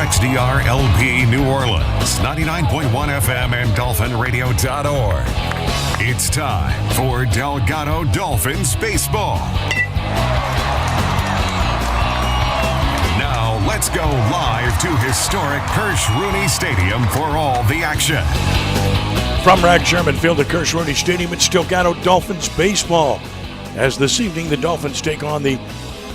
WXDR LP New Orleans, 99.1 FM and DolphinRadio.org. It's time for Delgado Dolphins Baseball. Now let's go live to historic Kirsch Rooney Stadium for all the action. From Rag Sherman Field at Kirsch Rooney Stadium, it's Delgado Dolphins Baseball. As this evening, the Dolphins take on the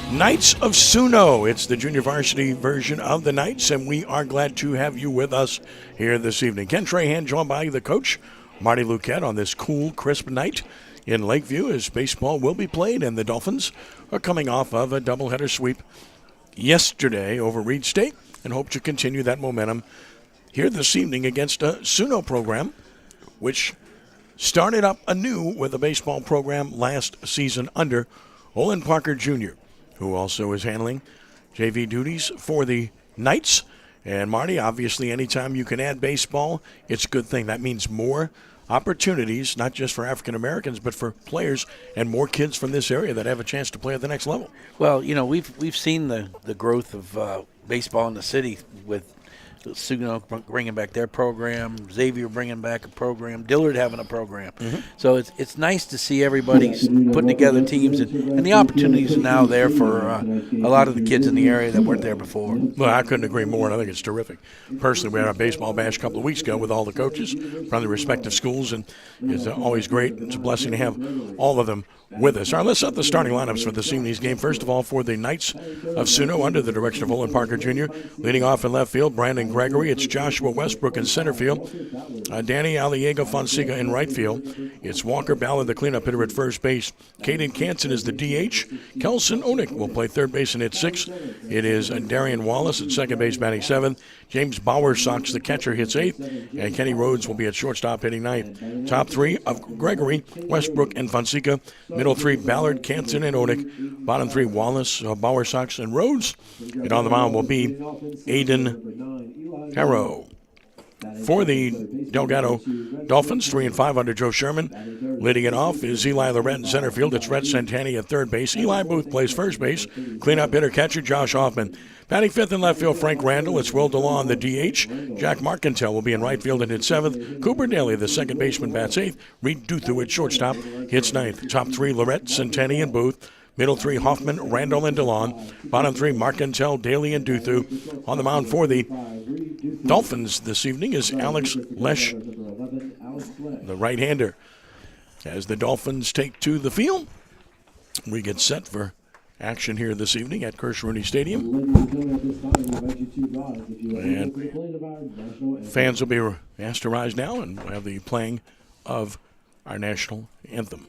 Knights of Suno. It's the junior varsity version of the Knights, and we are glad to have you with us here this evening. Ken Trahan joined by the coach, Marty Luquette, on this cool, crisp night in Lakeview as baseball will be played, and the Dolphins are coming off of a doubleheader sweep yesterday over Reed State and hope to continue that momentum here this evening against a Suno program, which started up anew with a baseball program last season under Olin Parker Jr., who also is handling JV duties for the Knights. And Marty, obviously, anytime you can add baseball, it's a good thing. That means more opportunities, not just for African Americans, but for players and more kids from this area that have a chance to play at the next level. Well, you know, we've seen the growth of baseball in the city with Suno bringing back their program, Xavier bringing back a program, Dillard having a program. Mm-hmm. So it's nice to see everybody putting together teams, and the opportunities are now there for a lot of the kids in the area that weren't there before. Well, I couldn't agree more, and I think it's terrific. Personally, we had our baseball bash a couple of weeks ago with all the coaches from the respective schools, and it's always great. It's a blessing to have all of them with us. All right, let's set the starting lineups for this evening's game. First of all, for the Knights of Suno, under the direction of Olin Parker Jr., leading off in left field, Brandon Gregory. It's Joshua Westbrook in center field. Danny Aliego Fonseca in right field. It's Walker Ballard, the cleanup hitter, at first base. Caden Canson is the DH. Kelson Onik will play third base and hit sixth. It is Darian Wallace at second base, batting seventh. James Bowersox, the catcher, hits eighth. And Kenny Rhodes will be at shortstop, hitting ninth. Top three of Gregory, Westbrook, and Fonseca. Middle three, Ballard, Canson, and Onik. Bottom three, Wallace, Bowersox, and Rhodes. And on the mound will be Aiden Harrow. For the Delgado Dolphins, 3-5 under Joe Sherman. Leading it off is Eli Lorette in center field. It's Rhett Santani at third base. Eli Booth plays first base. Cleanup hitter catcher Josh Hoffman. Batting fifth in left field, Frank Randall. It's Will DeLaw, the DH. Jack Marcantel will be in right field and hits seventh. Cooper Daly, the second baseman, bats eighth. Reed Duthu at shortstop hits ninth. Top three, Lorette, Santani, and Booth. Middle three, Hoffman, Randall, and DeLon. Bottom three, Marcantel, Daly, and Duthu. On the mound for the Dolphins this evening is Alex Lesh, the right-hander. As the Dolphins take to the field, we get set for action here this evening at Kirsch Rooney Stadium. And fans will be asked to rise now, and we'll have the playing of our national anthem.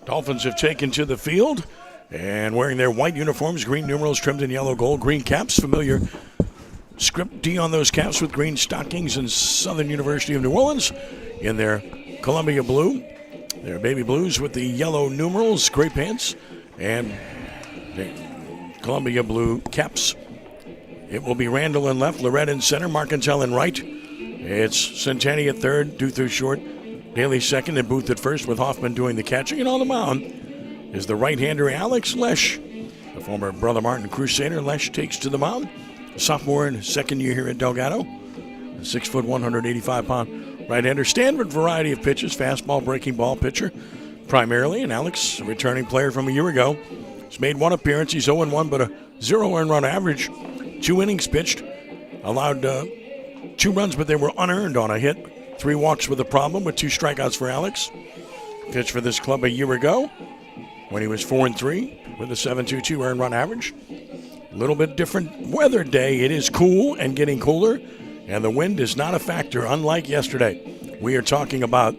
Dolphins have taken to the field and wearing their white uniforms, green numerals trimmed in yellow gold, green caps, familiar script D on those caps with green stockings, and Southern University of New Orleans in their Columbia blue. Their baby blues with the yellow numerals, gray pants, and the Columbia blue caps. It will be Randall in left, Lorette in center, Marcantel in right. It's Santani at third, Duthu short, Daly second, and Booth at first, with Hoffman doing the catching. And on the mound is the right-hander Alex Lesh, the Former Brother Martin Crusader Lesh takes to the mound. A sophomore in his second year here at Delgado. A 6', 185-pound right-hander. Standard variety of pitches, fastball, breaking ball pitcher primarily. And Alex, a returning player from a year ago, has made one appearance. He's 0-1, but a 0 earned run average. 2 innings pitched. Allowed 2 runs, but they were unearned on a hit. 3 walks with a problem with 2 strikeouts for Alex. Pitched for this club a year ago when he was 4-3 with a 7.22 earned run average. A little bit different weather day. It is cool and getting cooler, and the wind is not a factor, unlike yesterday. We are talking about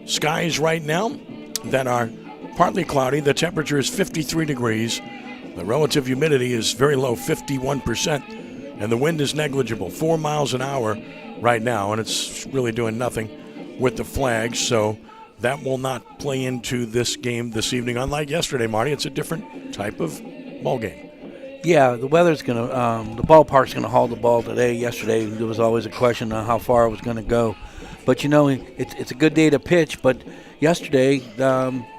skies right now that are partly cloudy. The temperature is 53 degrees. The relative humidity is very low, 51%, and the wind is negligible, 4 miles an hour right now, and it's really doing nothing with the flags, so that will not play into this game this evening. Unlike yesterday, Marty, it's a different type of ball game. Yeah, the weather's going to the ballpark's going to haul the ball today. Yesterday, there was always a question on how far it was going to go. But, it's a good day to pitch. But yesterday,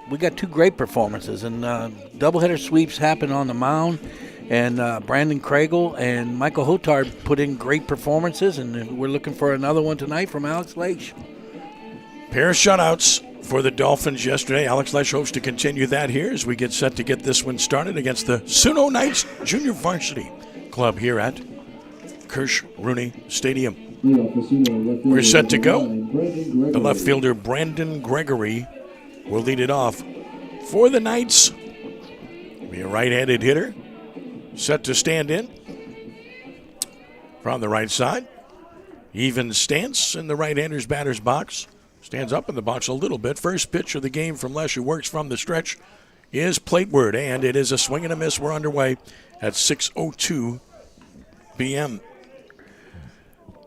we got 2 great performances. And doubleheader sweeps happened on the mound. And Brandon Kragel and Michael Hotard put in great performances. And we're looking for another one tonight from Alex Lesh. Pair of shutouts for the Dolphins yesterday. Alex Lesh hopes to continue that here as we get set to get this one started against the Suno Knights Junior Varsity Club here at Kirsch Rooney Stadium. We're set to go. The left fielder, Brandon Gregory, will lead it off for the Knights. Be a right-handed hitter, set to stand in from the right side. Even stance in the right-hander's batter's box. Stands up in the box a little bit. First pitch of the game from Lesh, who works from the stretch, is plateward, and it is a swing and a miss. We're underway at 6:02 p.m.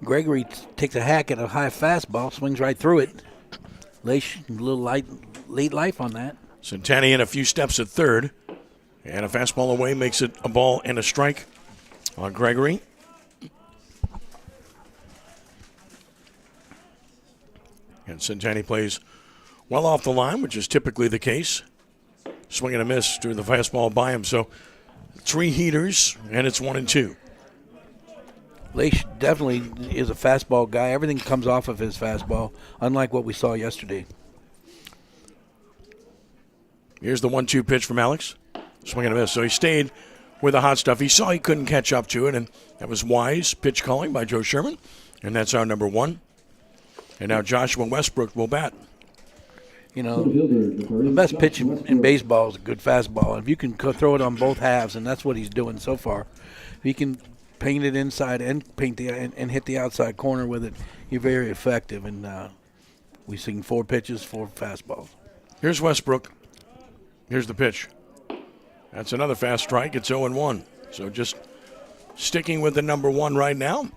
Gregory takes a hack at a high fastball, swings right through it. Lesh, a little late life on that. Centennial a few steps at third, and a fastball away makes it a ball and a strike on Gregory. And Centennial plays well off the line, which is typically the case. Swing and a miss through the fastball by him. So 3 heaters, and it's 1-2. Lesh definitely is a fastball guy. Everything comes off of his fastball, unlike what we saw yesterday. Here's the 1-2 pitch from Alex. Swing and a miss. So he stayed with the hot stuff. He saw he couldn't catch up to it, and that was wise pitch calling by Joe Sherman. And that's our number 1. And now Joshua Westbrook will bat. The best pitch in baseball is a good fastball. If you can throw it on both halves, and that's what he's doing so far, if he can paint it inside and and hit the outside corner with it, you're very effective. And we've seen 4 pitches, 4 fastballs. Here's Westbrook. Here's the pitch. That's another fast strike. It's 0-1. So just sticking with the number 1 right now.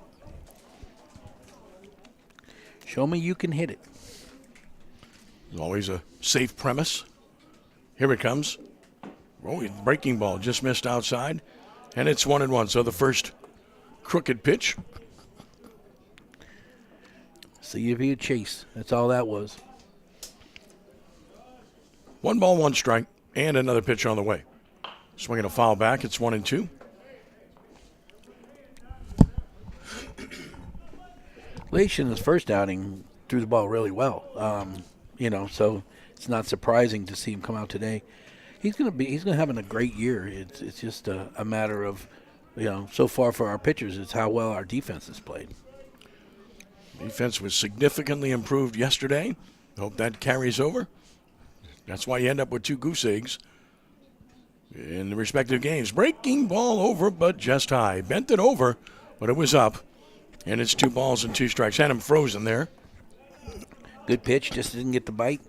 Show me you can hit it. Always a safe premise. Here it comes. Oh, breaking ball just missed outside. And it's 1-1. So the first crooked pitch. See if you chase. That's all that was. 1 ball, 1 strike. And another pitch on the way. Swinging a foul back. It's 1-2. Lesh in his first outing threw the ball really well, so it's not surprising to see him come out today. He's going to have a great year. It's just a matter of, so far for our pitchers, it's how well our defense has played. Defense was significantly improved yesterday. Hope that carries over. That's why you end up with 2 goose eggs in the respective games. Breaking ball over, but just high. Bent it over, but it was up. And it's 2 balls and 2 strikes. Had him frozen there. Good pitch, just didn't get the bite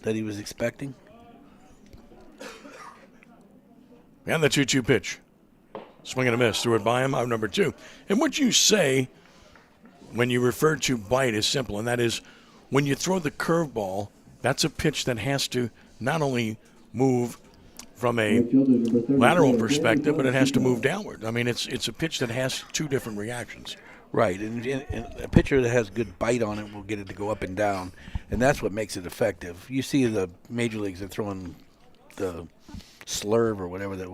that he was expecting. And the 2-2 pitch. Swing and a miss. Threw it by him, out number 2. And what you say when you refer to bite is simple, and that is when you throw the curveball, that's a pitch that has to not only move from a lateral perspective, but it has to move downward. I mean, it's a pitch that has 2 different reactions. Right, and a pitcher that has good bite on it will get it to go up and down, and that's what makes it effective. You see the major leagues are throwing the slurve or whatever that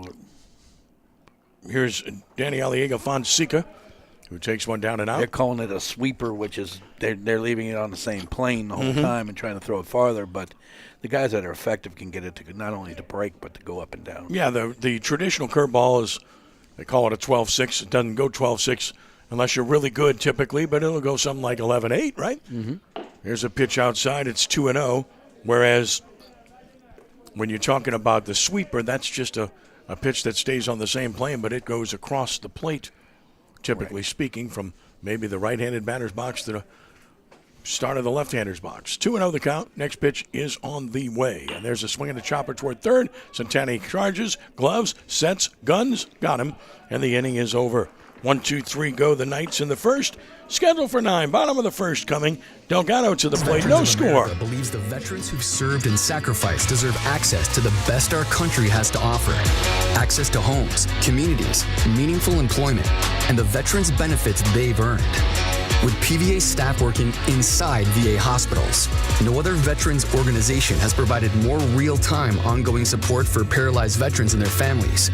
Here's Danny Aliaga Fonseca, who takes one down and out. They're calling it a sweeper, which is they're leaving it on the same plane the whole time and trying to throw it farther. But the guys that are effective can get it to not only to break but to go up and down. Yeah, the traditional curveball is, they call it a 12-6. It doesn't go 12-6 unless you're really good typically, but it'll go something like 11-8, right? Mm-hmm. Here's a pitch outside. It's 2-0, whereas when you're talking about the sweeper, that's just a pitch that stays on the same plane, but it goes across the plate, typically speaking, from maybe the right-handed batter's box to the start of the left-hander's box. 2-0 the count. Next pitch is on the way. And there's a swing and a chopper toward third. Santani charges, gloves, sets, guns, got him, and the inning is over. 1, 2, 3 go the Knights in the first. Scheduled for 9. Bottom of the first coming. Delgado to the plate. No score. Believes the veterans who've served and sacrificed deserve access to the best our country has to offer. Access to homes, communities, meaningful employment, and the veterans' benefits they've earned. With PVA staff working inside VA hospitals, no other veterans organization has provided more real-time ongoing support for paralyzed veterans and their families.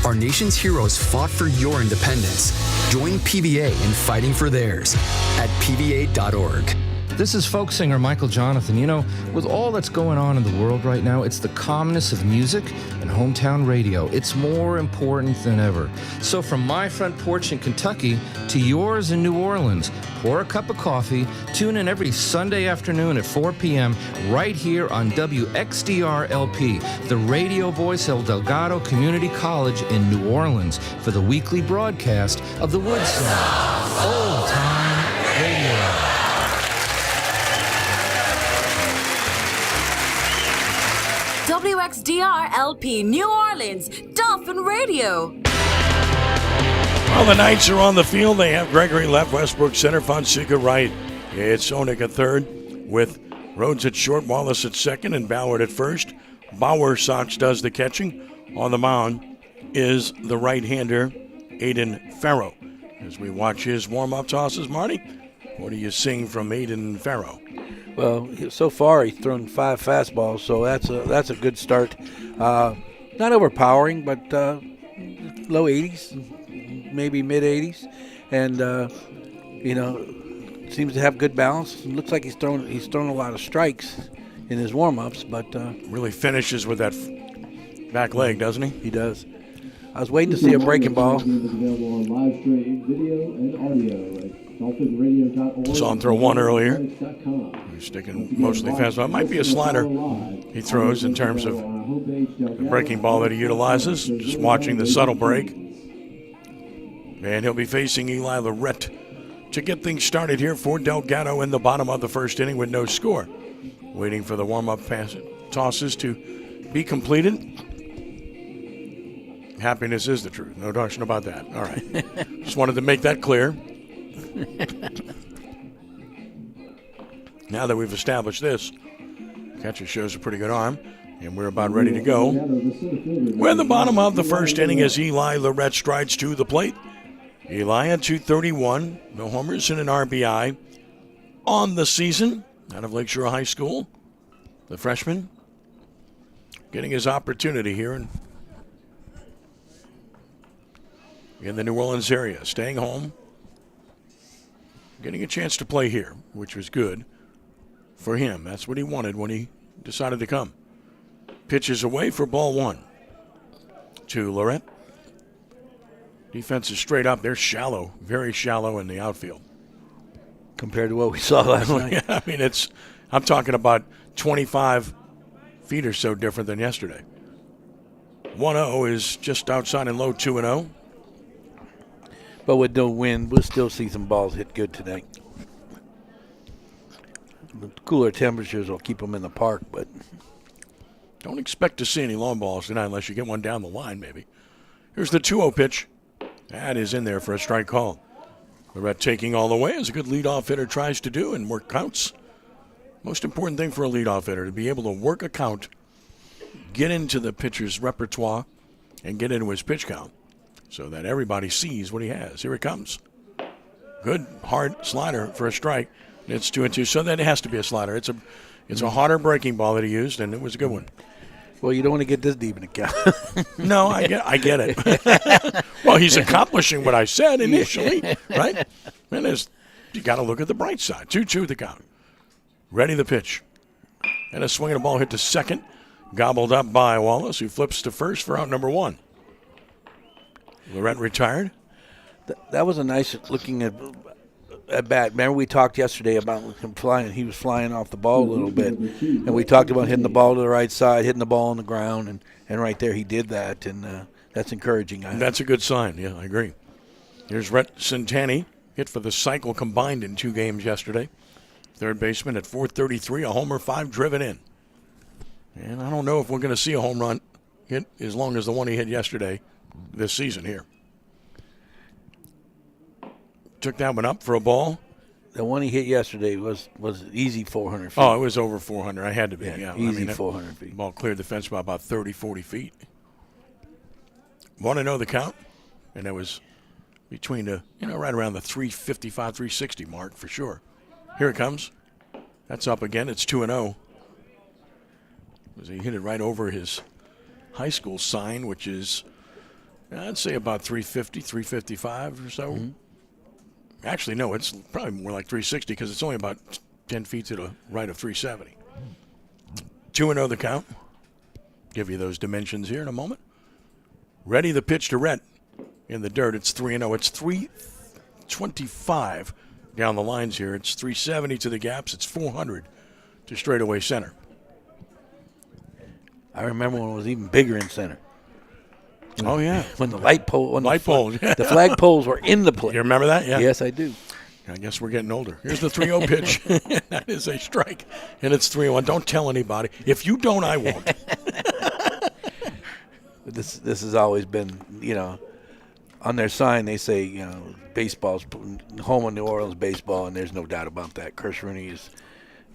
Our nation's heroes fought for your independence. Join PVA in fighting for theirs at pva.org. This is folk singer Michael Jonathan. You know, with all that's going on in the world right now, it's the calmness of music and hometown radio. It's more important than ever. So from my front porch in Kentucky to yours in New Orleans, pour a cup of coffee, tune in every Sunday afternoon at 4 p.m. right here on WXDR-LP, the radio voice of Delgado Community College in New Orleans, for the weekly broadcast of the Wood Song. Old Time Radio. WXDR-LP New Orleans, Dolphin Radio. Well, the Knights are on the field. They have Gregory left, Westbrook center, Fonseca right. It's Onik at third with Rhodes at short, Wallace at second, and Ballard at first. Bauer Sox does the catching. On the mound is the right-hander, Aiden Farrow. As we watch his warm-up tosses, Marty, what are you seeing from Aiden Farrow? Well, so far he's thrown 5 fastballs, so that's a good start. Not overpowering, but low 80s, maybe mid 80s, and seems to have good balance. It looks like he's thrown a lot of strikes in his warm-ups, but really finishes with that back leg, doesn't he? He does. I was waiting to see a breaking ball. Saw him throw one earlier. He's sticking mostly fastball. It might be a slider he throws in terms of the breaking ball that he utilizes. Just watching the subtle break. And he'll be facing Eli Lorette to get things started here for Delgado in the bottom of the first inning with no score. Waiting for the warm-up tosses to be completed. Happiness is the truth. No question about that. All right. Just wanted to make that clear. Now that we've established this, catcher shows a pretty good arm, and we're about ready to go. We're at the bottom of the first inning as Eli Lorette strides to the plate. Eli at 231, no homers and an RBI on the season out of Lakeshore High School. The freshman getting his opportunity here in the New Orleans area, staying home. Getting a chance to play here, which was good for him. That's what he wanted when he decided to come. Pitches away for ball 1 to Lorette. Defense is straight up. They're shallow, very shallow in the outfield. Compared to what we saw last night. Yeah, I mean, I'm talking about 25 feet or so different than yesterday. 1-0 is just outside and low, 2-0. But with no wind, we'll still see some balls hit good tonight. The cooler temperatures will keep them in the park, but don't expect to see any long balls tonight unless you get one down the line, maybe. Here's the 2-0 pitch. That is in there for a strike call. Lorette taking all the way, as a good leadoff hitter tries to do, and work counts. Most important thing for a leadoff hitter, to be able to work a count, get into the pitcher's repertoire, and get into his pitch count, so that everybody sees what he has. Here it comes. Good, hard slider for a strike. It's 2-2, so that it has to be a slider. It's a harder breaking ball that he used, and it was a good one. Well, you don't want to get this deep in the count. No, I get it. Well, he's accomplishing what I said initially, right? And you got to look at the bright side. 2-2 the count. Ready the pitch. And a swing and a ball hit to second. Gobbled up by Wallace, who flips to first for out number 1. Laurent retired. That was a nice looking at bat. Remember we talked yesterday about him flying. He was flying off the ball a little bit. And we talked about hitting the ball to the right side, hitting the ball on the ground. And right there he did that. And that's encouraging. That's a good sign. Yeah, I agree. Here's Rhett Centanni. Hit for the cycle combined in 2 games yesterday. Third baseman at .433, a homer, 5 driven in. And I don't know if we're going to see a home run hit as long as the one he hit yesterday this season here. Took that one up for a ball. The one he hit yesterday was easy 400 feet. Oh, it was over 400. I had to be. Yeah, easy 400 feet. Ball cleared the fence by about 30, 40 feet. Want to know the count? And it was between right around the 355, 360 mark for sure. Here it comes. That's up again. It's 2-0. He hit it right over his high school sign, which is, I'd say about 350, 355 or so. Mm-hmm. Actually, no, it's probably more like 360 because it's only about 10 feet to the right of 370. 2-0 the count. Give you those dimensions here in a moment. Ready the pitch to Rhett. In the dirt, it's 3-0. It's 325 down the lines here. It's 370 to the gaps. It's 400 to straightaway center. I remember when it was even bigger in center. Oh, yeah. When the light poles, the flag poles were in the plate. You remember that? Yeah. Yes, I do. I guess we're getting older. Here's the 3-0 pitch. That is a strike, and it's 3-1. Don't tell anybody. If you don't, I won't. This has always been, on their sign they say, baseball's home of New Orleans baseball, and there's no doubt about that. Kirsch Rooney has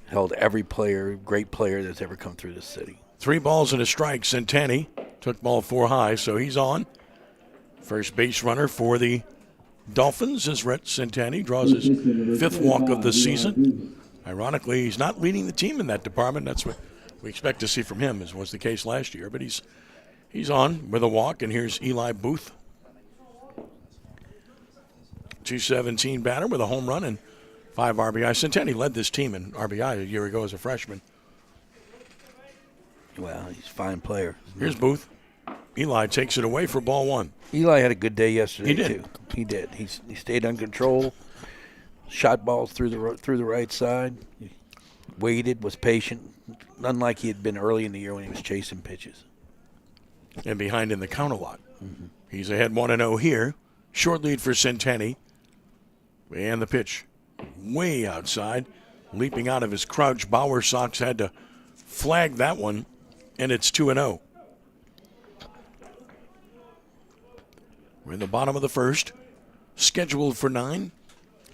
held every great player that's ever come through this city. 3 balls and a strike. Centanni took ball 4 high, so he's on. First base runner for the Dolphins is Rhett Centanni. Draws his 5th walk of the season. Ironically, he's not leading the team in that department. That's what we expect to see from him, as was the case last year. But he's on with a walk, and here's Eli Booth. 217 batter with a home run and 5 RBI. Centanni led this team in RBI a year ago as a freshman. Well, he's a fine player. Here's Booth. Eli takes it away for ball 1. Eli had a good day yesterday, he did. Too. He did. He stayed under control, shot balls through the right side, he waited, was patient, unlike he had been early in the year when he was chasing pitches. And behind in the count a lot. Mm-hmm. He's ahead 1-0 here. Short lead for Centanni. And the pitch way outside. Leaping out of his crouch. Bauer Sox had to flag that one, and it's 2-0. We're in the bottom of the first. Scheduled for 9.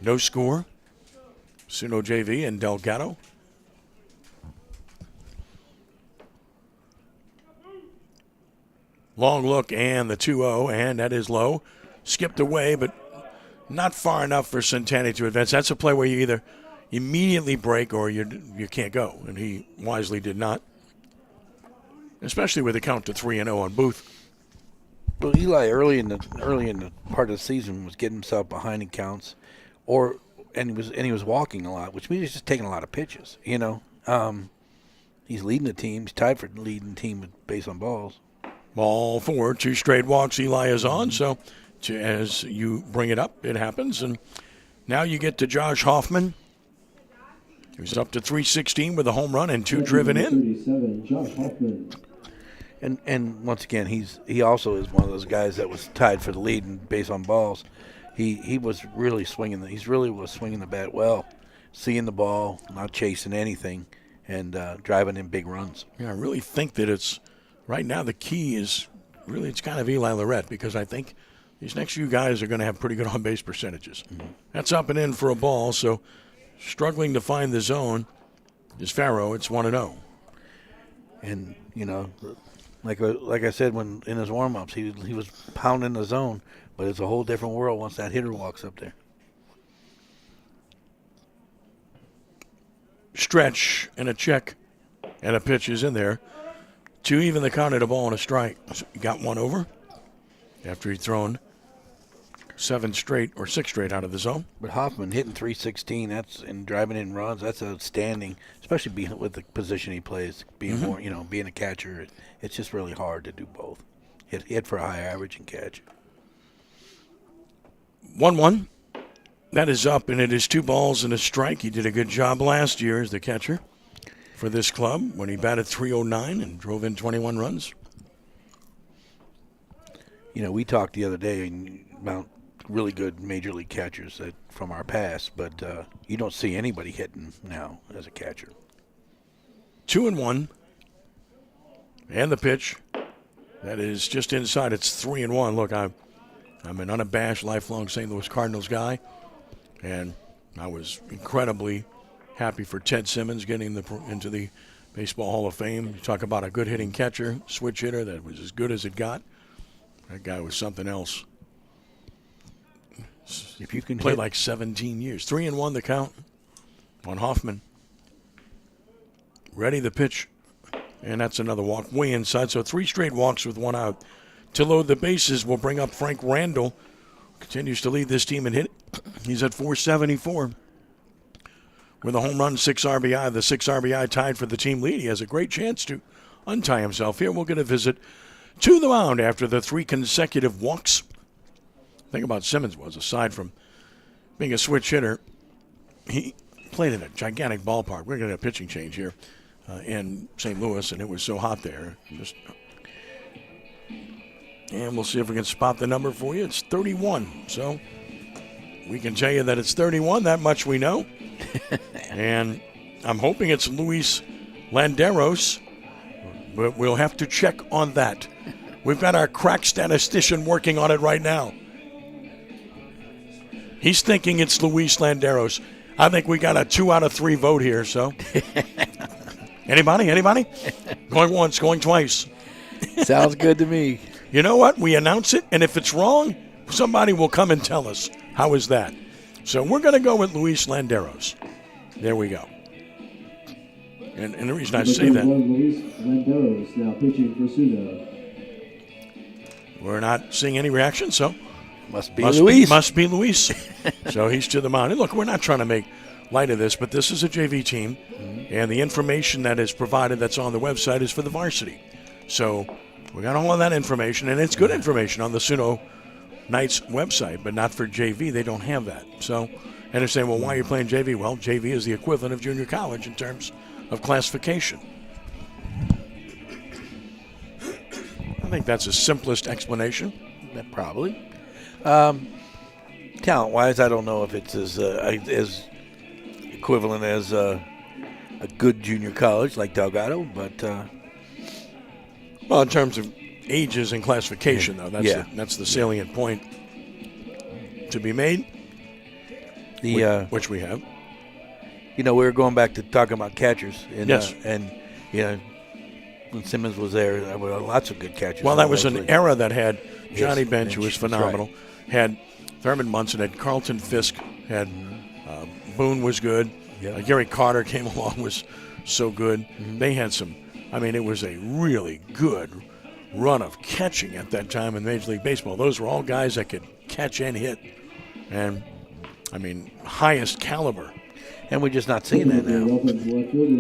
No score. Suno JV and Delgado. Long look and the 2-0, and that is low. Skipped away, but not far enough for Centanni to advance. That's a play where you either immediately break or you can't go, and he wisely did not, especially with the count to 3-0 on Booth. Well, Eli early in the part of the season was getting himself behind in counts, and he was walking a lot, which means he's just taking a lot of pitches. He's leading the team. He's tied for leading the team with base on balls. Ball 4, 2 straight walks. Eli is on, so as you bring it up, it happens. And now you get to Josh Hoffman. He's up to 316 with a home run and 2 driven in. Josh Hoffman. And once again, he also is one of those guys that was tied for the lead in base on balls. He was really swinging. He really was swinging the bat well, seeing the ball, not chasing anything, and driving in big runs. Yeah, I really think that it's right now the key is really it's kind of Eli Laurent, because I think these next few guys are going to have pretty good on-base percentages. Mm-hmm. That's up and in for a ball, so struggling to find the zone is Farrow. It's 1-0. And, like I said when in his warm-ups, he was pounding the zone, but it's a whole different world once that hitter walks up there. Stretch and a check, and a pitch is in there. to even the count at a ball and a strike. So he got one over after he'd thrown 6 straight out of the zone. But Hoffman hitting 316, and driving in runs, that's outstanding, especially with the position he plays, being more, being a catcher. It's just really hard to do both. Hit for a high average and catch. 1-1. That is up, and it is 2 balls and a strike. He did a good job last year as the catcher for this club when he batted .309 and drove in 21 runs. We talked the other day about really good major league catchers from our past, but you don't see anybody hitting now as a catcher. 2-1. And the pitch. That is just inside. It's 3-1. Look, I'm an unabashed, lifelong St. Louis Cardinals guy, and I was incredibly happy for Ted Simmons getting into the Baseball Hall of Fame. You talk about a good hitting catcher, switch hitter that was as good as it got. That guy was something else. If you can play like 17 years. 3-1 the count on Hoffman. Ready the pitch. And that's another walk way inside. So 3 straight walks with 1 out. To load the bases will bring up Frank Randall. Continues to lead this team in hit. He's at .474. With a home run, 6 RBI. The 6 RBI tied for the team lead. He has a great chance to untie himself here. We'll get a visit to the mound after the 3 consecutive walks. The thing about Simmons was, aside from being a switch hitter, he played in a gigantic ballpark. We're going to have a pitching change here in St. Louis, and it was so hot there. And we'll see if we can spot the number for you. It's 31. So we can tell you that it's 31. That much we know. And I'm hoping it's Luis Landeros, but we'll have to check on that. We've got our crack statistician working on it right now. He's thinking it's Luis Landeros. I think we got a 2 out of 3 vote here, so. Anybody? Going once, going twice. Sounds good to me. You know what? We announce it, and if it's wrong, somebody will come and tell us. How is that? So we're going to go with Luis Landeros. There we go. And the reason I say that, Luis Landeros now pitching for Suno. we're not seeing any reaction, so Must be Luis. Must be Luis. So he's to the mound. And look, we're not trying to make light of this, but this is a JV team, and the information that is provided that's on the website is for the varsity. So we got all of that information, and it's good information on the Suno Knights website, but not for JV. They don't have that. So, and they're saying, well, why are you playing JV? Well, JV is the equivalent of junior college in terms of classification. I think that's the simplest explanation. Probably. Talent-wise, I don't know if it's as equivalent as a good junior college like Delgado, but well, in terms of ages and classification, though, that's the salient point to be made. Which we have. We were going back to talking about catchers. And, yes. When Simmons was there were lots of good catchers. Well, that was an era that had Johnny Bench, who was phenomenal. Right. Had Thurman Munson, had Carlton Fisk, had Boone was good. Yeah. Gary Carter came along, was so good. They had some, it was a really good run of catching at that time in Major League Baseball. Those were all guys that could catch and hit. And, highest caliber. And we're just not seeing that now.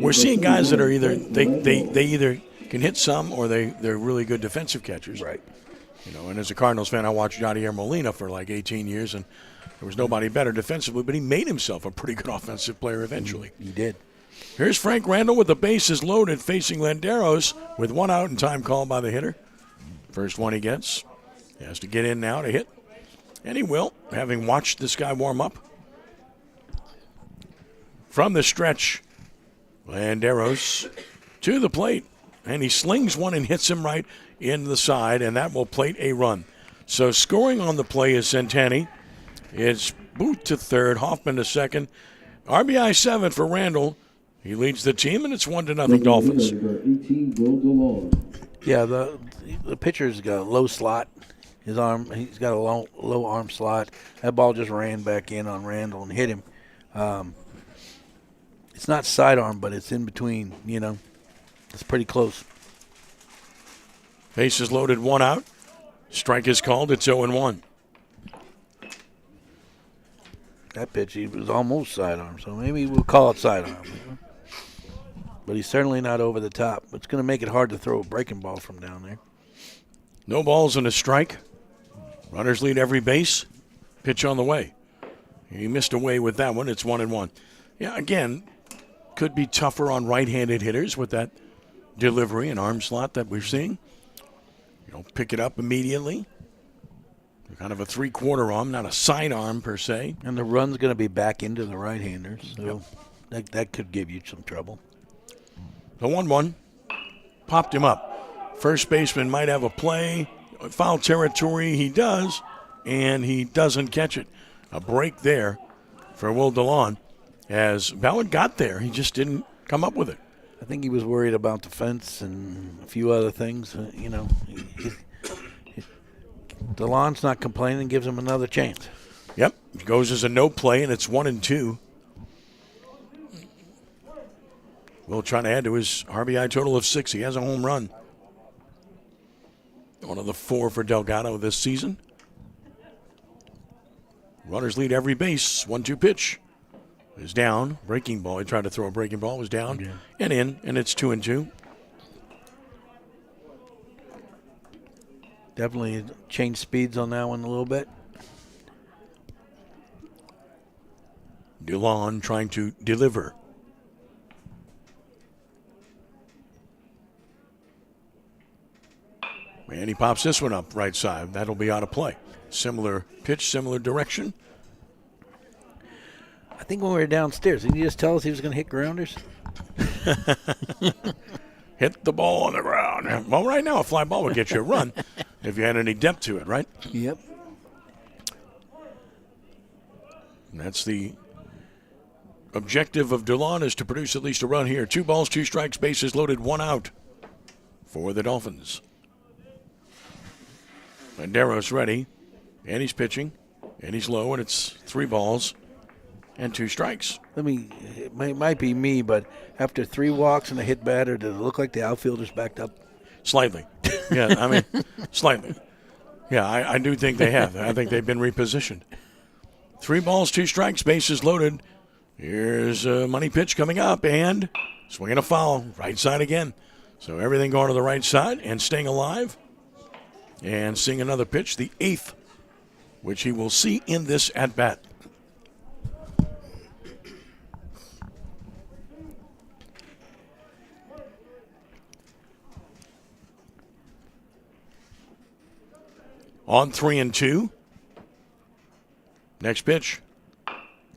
We're seeing guys that are either, they either can hit some or they're really good defensive catchers. Right. And as a Cardinals fan, I watched Yadier Molina for like 18 years, and there was nobody better defensively, but he made himself a pretty good offensive player eventually. He did. Here's Frank Randall with the bases loaded facing Landeros with 1 out and time called by the hitter. First one he gets. He has to get in now to hit. And he will, having watched this guy warm up. From the stretch, Landeros to the plate. And he slings one and hits him right in the side, and that will plate a run. So scoring on the play is Centani. It's Booth to third, Hoffman to second. RBI 7 for Randall. He leads the team, and it's 1-0 Dolphins. Yeah, the pitcher's got a low slot. He's got a low arm slot. That ball just ran back in on Randall and hit him. It's not sidearm, but it's in between. It's pretty close. Bases loaded, 1 out. Strike is called. It's 0-1. That pitch, he was almost sidearm, so maybe we'll call it sidearm. But he's certainly not over the top. It's going to make it hard to throw a breaking ball from down there. No balls and a strike. Runners lead every base. Pitch on the way. He missed away with that one. It's 1-1. Yeah, again, could be tougher on right-handed hitters with that delivery and arm slot that we're seeing. You don't pick it up immediately. Kind of a three-quarter arm, not a sidearm per se. And the run's going to be back into the right-handers, so that could give you some trouble. The 1-1 popped him up. First baseman might have a play. Foul territory, he does, and he doesn't catch it. A break there for Will DeLon. As Ballard got there, he just didn't come up with it. I think he was worried about the fence and a few other things. DeLon's not complaining, gives him another chance. Yep, it goes as a no play, and it's 1-2. Will trying to add to his RBI total of 6. He has a home run. One of the 4 for Delgado this season. Runners lead every base. 1-2 pitch is down. Breaking ball. He tried to throw a breaking ball. Was down and in, and it's 2-2. Definitely changed speeds on that one a little bit. DeLon trying to deliver. And he pops this one up right side. That'll be out of play. Similar pitch, similar direction. I think when we were downstairs, didn't you just tell us he was going to hit grounders? Hit the ball on the ground. Well, right now a fly ball would get you a run if you had any depth to it, right? Yep. And that's the objective of DeLon, is to produce at least a run here. 2 balls, 2 strikes, bases loaded, 1 out for the Dolphins. Landeros ready, and he's pitching, and he's low, and it's 3 balls and 2 strikes. It might be me, but after 3 walks and a hit batter, does it look like the outfielder's backed up? Slightly. Yeah, I mean, slightly. Yeah, I do think they have. I think they've been repositioned. 3 balls, 2 strikes, bases loaded. Here's a money pitch coming up, and swinging a foul, right side again. So everything going to the right side and staying alive. And seeing another pitch, the 8th, which he will see in this at-bat. On 3-2. Next pitch.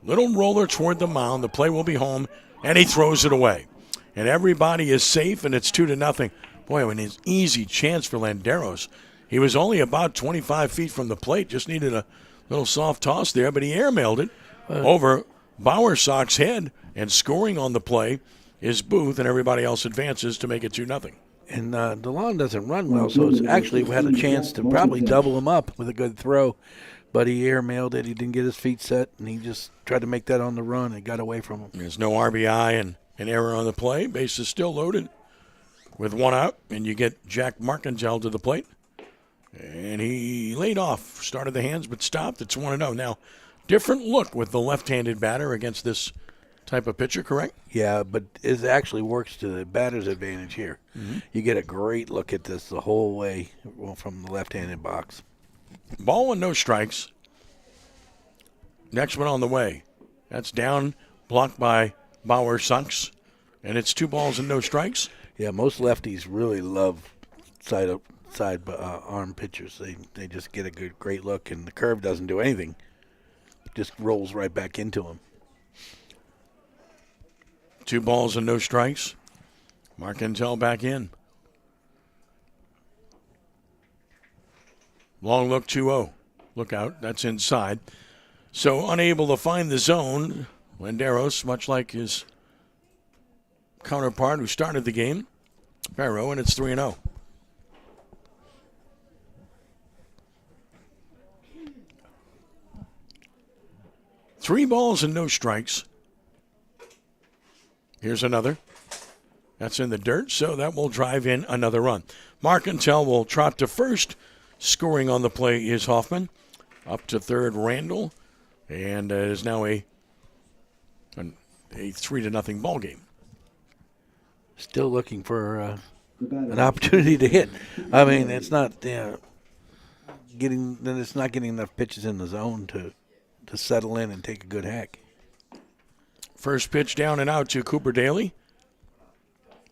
Little roller toward the mound. The play will be home, and he throws it away. And everybody is safe, and it's 2-0. Boy, an easy chance for Landeros. He was only about 25 feet from the plate. Just needed a little soft toss there, but he airmailed it over Bowersock's head. And scoring on the play is Booth, and everybody else advances to make it 2-0. And DeLon doesn't run well, so it's actually we had a chance to probably double him up with a good throw. But he airmailed it. He didn't get his feet set, and he just tried to make that on the run and got away from him. There's no RBI and an error on the play. Base is still loaded with 1 out, and you get Jack Markingel to the plate. And he laid off, started the hands, but stopped. It's 1-0. Now, different look with the left-handed batter against this type of pitcher, correct? Yeah, but it actually works to the batter's advantage here. Mm-hmm. You get a great look at this the whole way from the left-handed box. Ball and no strikes. Next one on the way. That's down, blocked by Bowersock, and it's 2 balls and no strikes. Yeah, most lefties really love side arm pitchers. They just get a great look, and the curve doesn't do anything. Just rolls right back into him. 2 balls and no strikes. Markingel back in. Long look, 2-0. Look out, that's inside. So unable to find the zone, Landeros, much like his counterpart who started the game, Barrow, and it's 3-0. Three balls and no strikes. Here's another. That's in the dirt, so that will drive in another run. Marcantel will trot to first. Scoring on the play is Hoffman. Up to third, Randall. And it is now a 3-0 ball game. Still looking for an opportunity to hit. I mean, it's not getting enough pitches in the zone to settle in and take a good hack. First pitch down and out to Cooper Daly.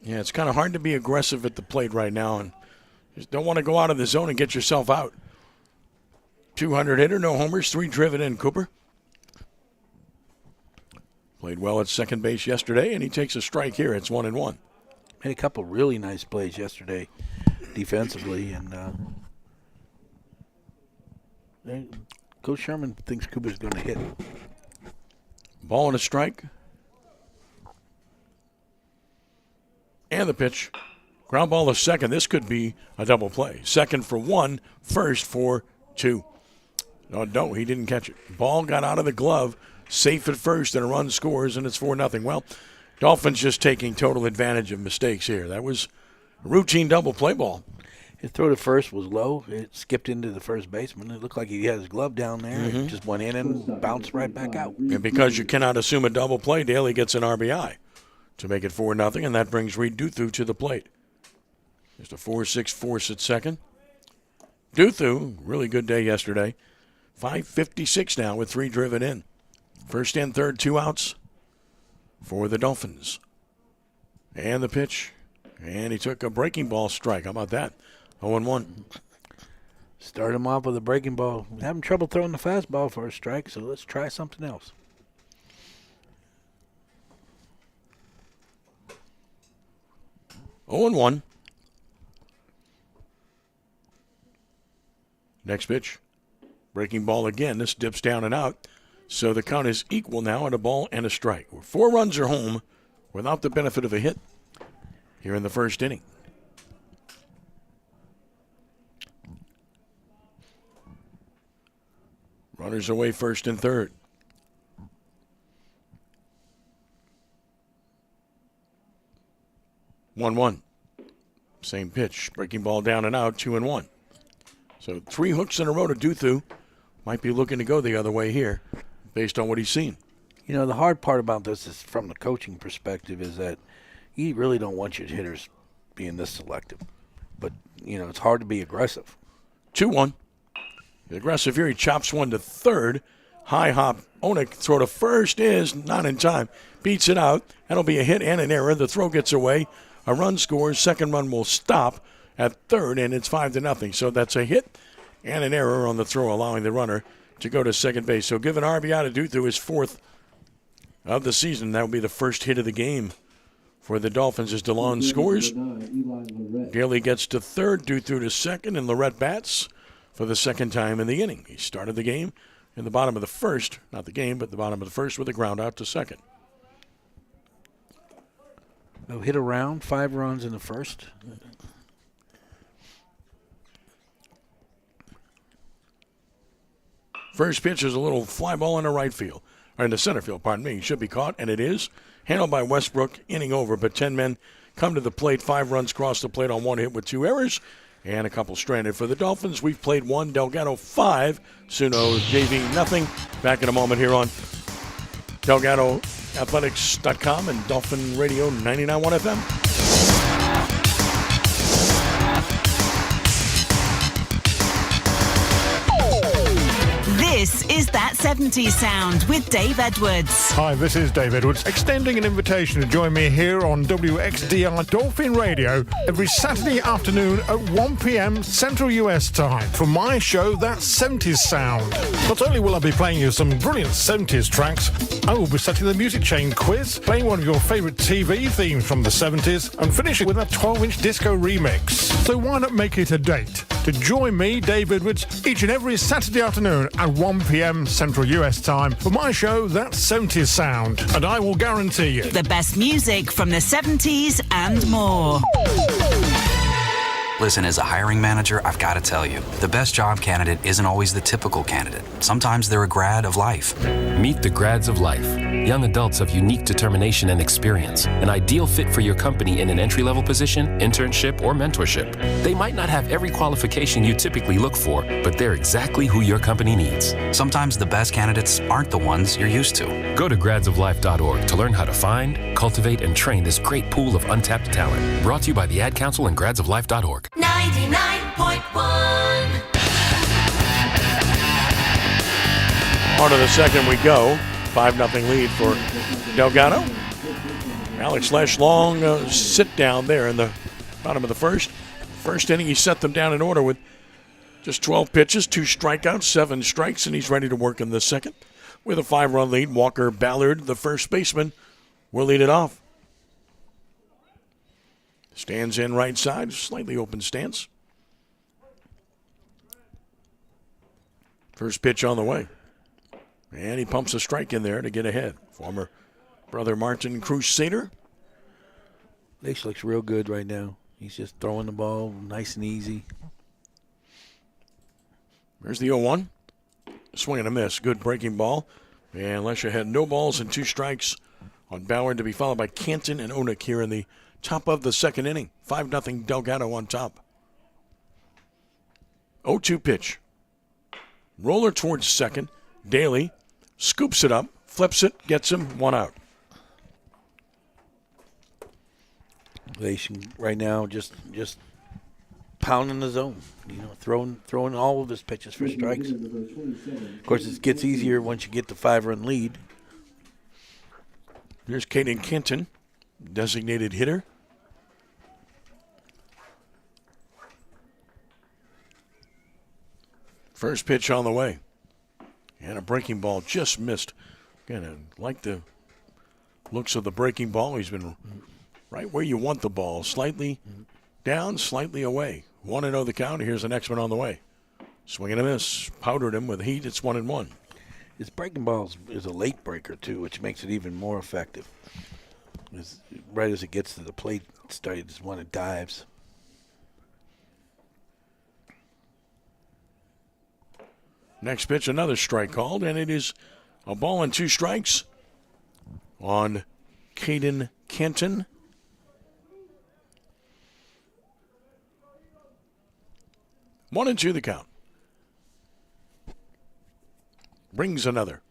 Yeah, it's kind of hard to be aggressive at the plate right now, and just don't want to go out of the zone and get yourself out. 200 hitter, no homers, 3 driven in. Cooper played well at second base yesterday, and he takes a strike here. It's 1-1. Made a couple really nice plays yesterday defensively, and Coach Sherman thinks Cooper's going to hit. Ball and a strike. And the pitch. Ground ball to second. This could be a double play. Second for 1, first for 2. No, he didn't catch it. Ball got out of the glove, safe at first, and a run scores, and it's 4-0. Well, Dolphins just taking total advantage of mistakes here. That was a routine double play ball. His throw to first was low. It skipped into the first baseman. It looked like he had his glove down there. It just went in and bounced right back out. And because you cannot assume a double play, Daly gets an RBI to make it 4-0, and that brings Reed Duthu to the plate. Just a 4-6 force at second. Duthu, really good day yesterday. 5:56 now with 3 driven in. First and third, 2 outs for the Dolphins. And the pitch. And he took a breaking ball strike. How about that? 0-1. Start him off with a breaking ball. Having trouble throwing the fastball for a strike, so let's try something else. Oh, 0-1. Next pitch. Breaking ball again. This dips down and out. So the count is equal now at a ball and a strike. 4 runs are home without the benefit of a hit here in the first inning. Runners away first and third. 1-1. Same pitch. Breaking ball down and out, 2-1. So 3 hooks in a row to Duthu. Might be looking to go the other way here based on what he's seen. You know, the hard part about this is from the coaching perspective is that you really don't want your hitters being this selective. But, you know, it's hard to be aggressive. 2-1. The aggressive here. He chops one to third. High hop. Onik throw to first is not in time. Beats it out. That'll be a hit and an error. The throw gets away. A run scores. Second run will stop at third, and it's 5-0. So that's a hit and an error on the throw, allowing the runner to go to second base. So give an RBI to Duthu, his 4th of the season. That will be the first hit of the game for the Dolphins as DeLon scores. Daly gets to third, Duthu to second, and Lorette bats for the second time in the inning. He started the game in the bottom of the first, not the game, but the bottom of the first with a ground out to second. No hit around, 5 runs in the first. First pitch is a little fly ball in the right field, or in the center field, pardon me. It should be caught, and it is. Handled by Westbrook, inning over, but 10 men come to the plate. 5 runs cross the plate on 1 hit with 2 errors, and a couple stranded for the Dolphins. We've played 1, Delgado 5, Suno JV nothing. Back in a moment here on DelgadoAthletics.com and Dolphin Radio 99.1 FM. This is That 70s Sound with Dave Edwards. Hi, this is Dave Edwards, extending an invitation to join me here on WXDR Dolphin Radio every Saturday afternoon at 1 p.m. Central US time for my show, That 70s Sound. Not only will I be playing you some brilliant 70s tracks, I will be setting the music chain quiz, playing one of your favourite TV themes from the 70s, and finishing with a 12-inch disco remix. So why not make it a date to join me, Dave Edwards, each and every Saturday afternoon at 1 p.m. Central US time for my show, That 70s Sound. And I will guarantee you the best music from the 70s and more. Listen, as a hiring manager, I've got to tell you, the best job candidate isn't always the typical candidate. Sometimes they're a grad of life. Meet the grads of life. Young adults of unique determination and experience. An ideal fit for your company in an entry-level position, internship, or mentorship. They might not have every qualification you typically look for, but they're exactly who your company needs. Sometimes the best candidates aren't the ones you're used to. Go to gradsoflife.org to learn how to find, cultivate, and train this great pool of untapped talent. Brought to you by the Ad Council and gradsoflife.org. 99.1. On to the second we go. 5-0 lead for Delgado. Alex Lesh, long sit down there in the bottom of the first. First inning, he set them down in order with just 12 pitches, 2 strikeouts, 7 strikes, and he's ready to work in the second. With a 5-run lead, Walker Ballard, the first baseman, will lead it off. Stands in right side, slightly open stance. First pitch on the way. And he pumps a strike in there to get ahead. Former brother Martin Crusader. Lesh looks real good right now. He's just throwing the ball nice and easy. There's the 0-1. Swing and a miss. Good breaking ball. And Lesha had no balls and 2 strikes on Ballard, to be followed by Canton and Onik here in the top of the second inning. 5-0 Delgado on top. 0-2 pitch. Roller towards second. Daly scoops it up, flips it, gets him, 1 out. Lesh right now just pounding the zone, throwing all of his pitches for strikes. Of course, it gets easier once you get the 5-run lead. Here's Caden Kenton, designated hitter. First pitch on the way. And a breaking ball just missed. Again, I like the looks of the breaking ball. He's been right where you want the ball. Slightly down, slightly away. 1-0 the count. Here's the next one on the way. Swing and a miss. Powdered him with heat. It's 1-1. His breaking ball is a late breaker, too, which makes it even more effective. Right as it gets to the plate, it's when it dives. Next pitch, another strike called, and it is a ball and 2 strikes on Caden Kenton. One and 2 the count. Brings another.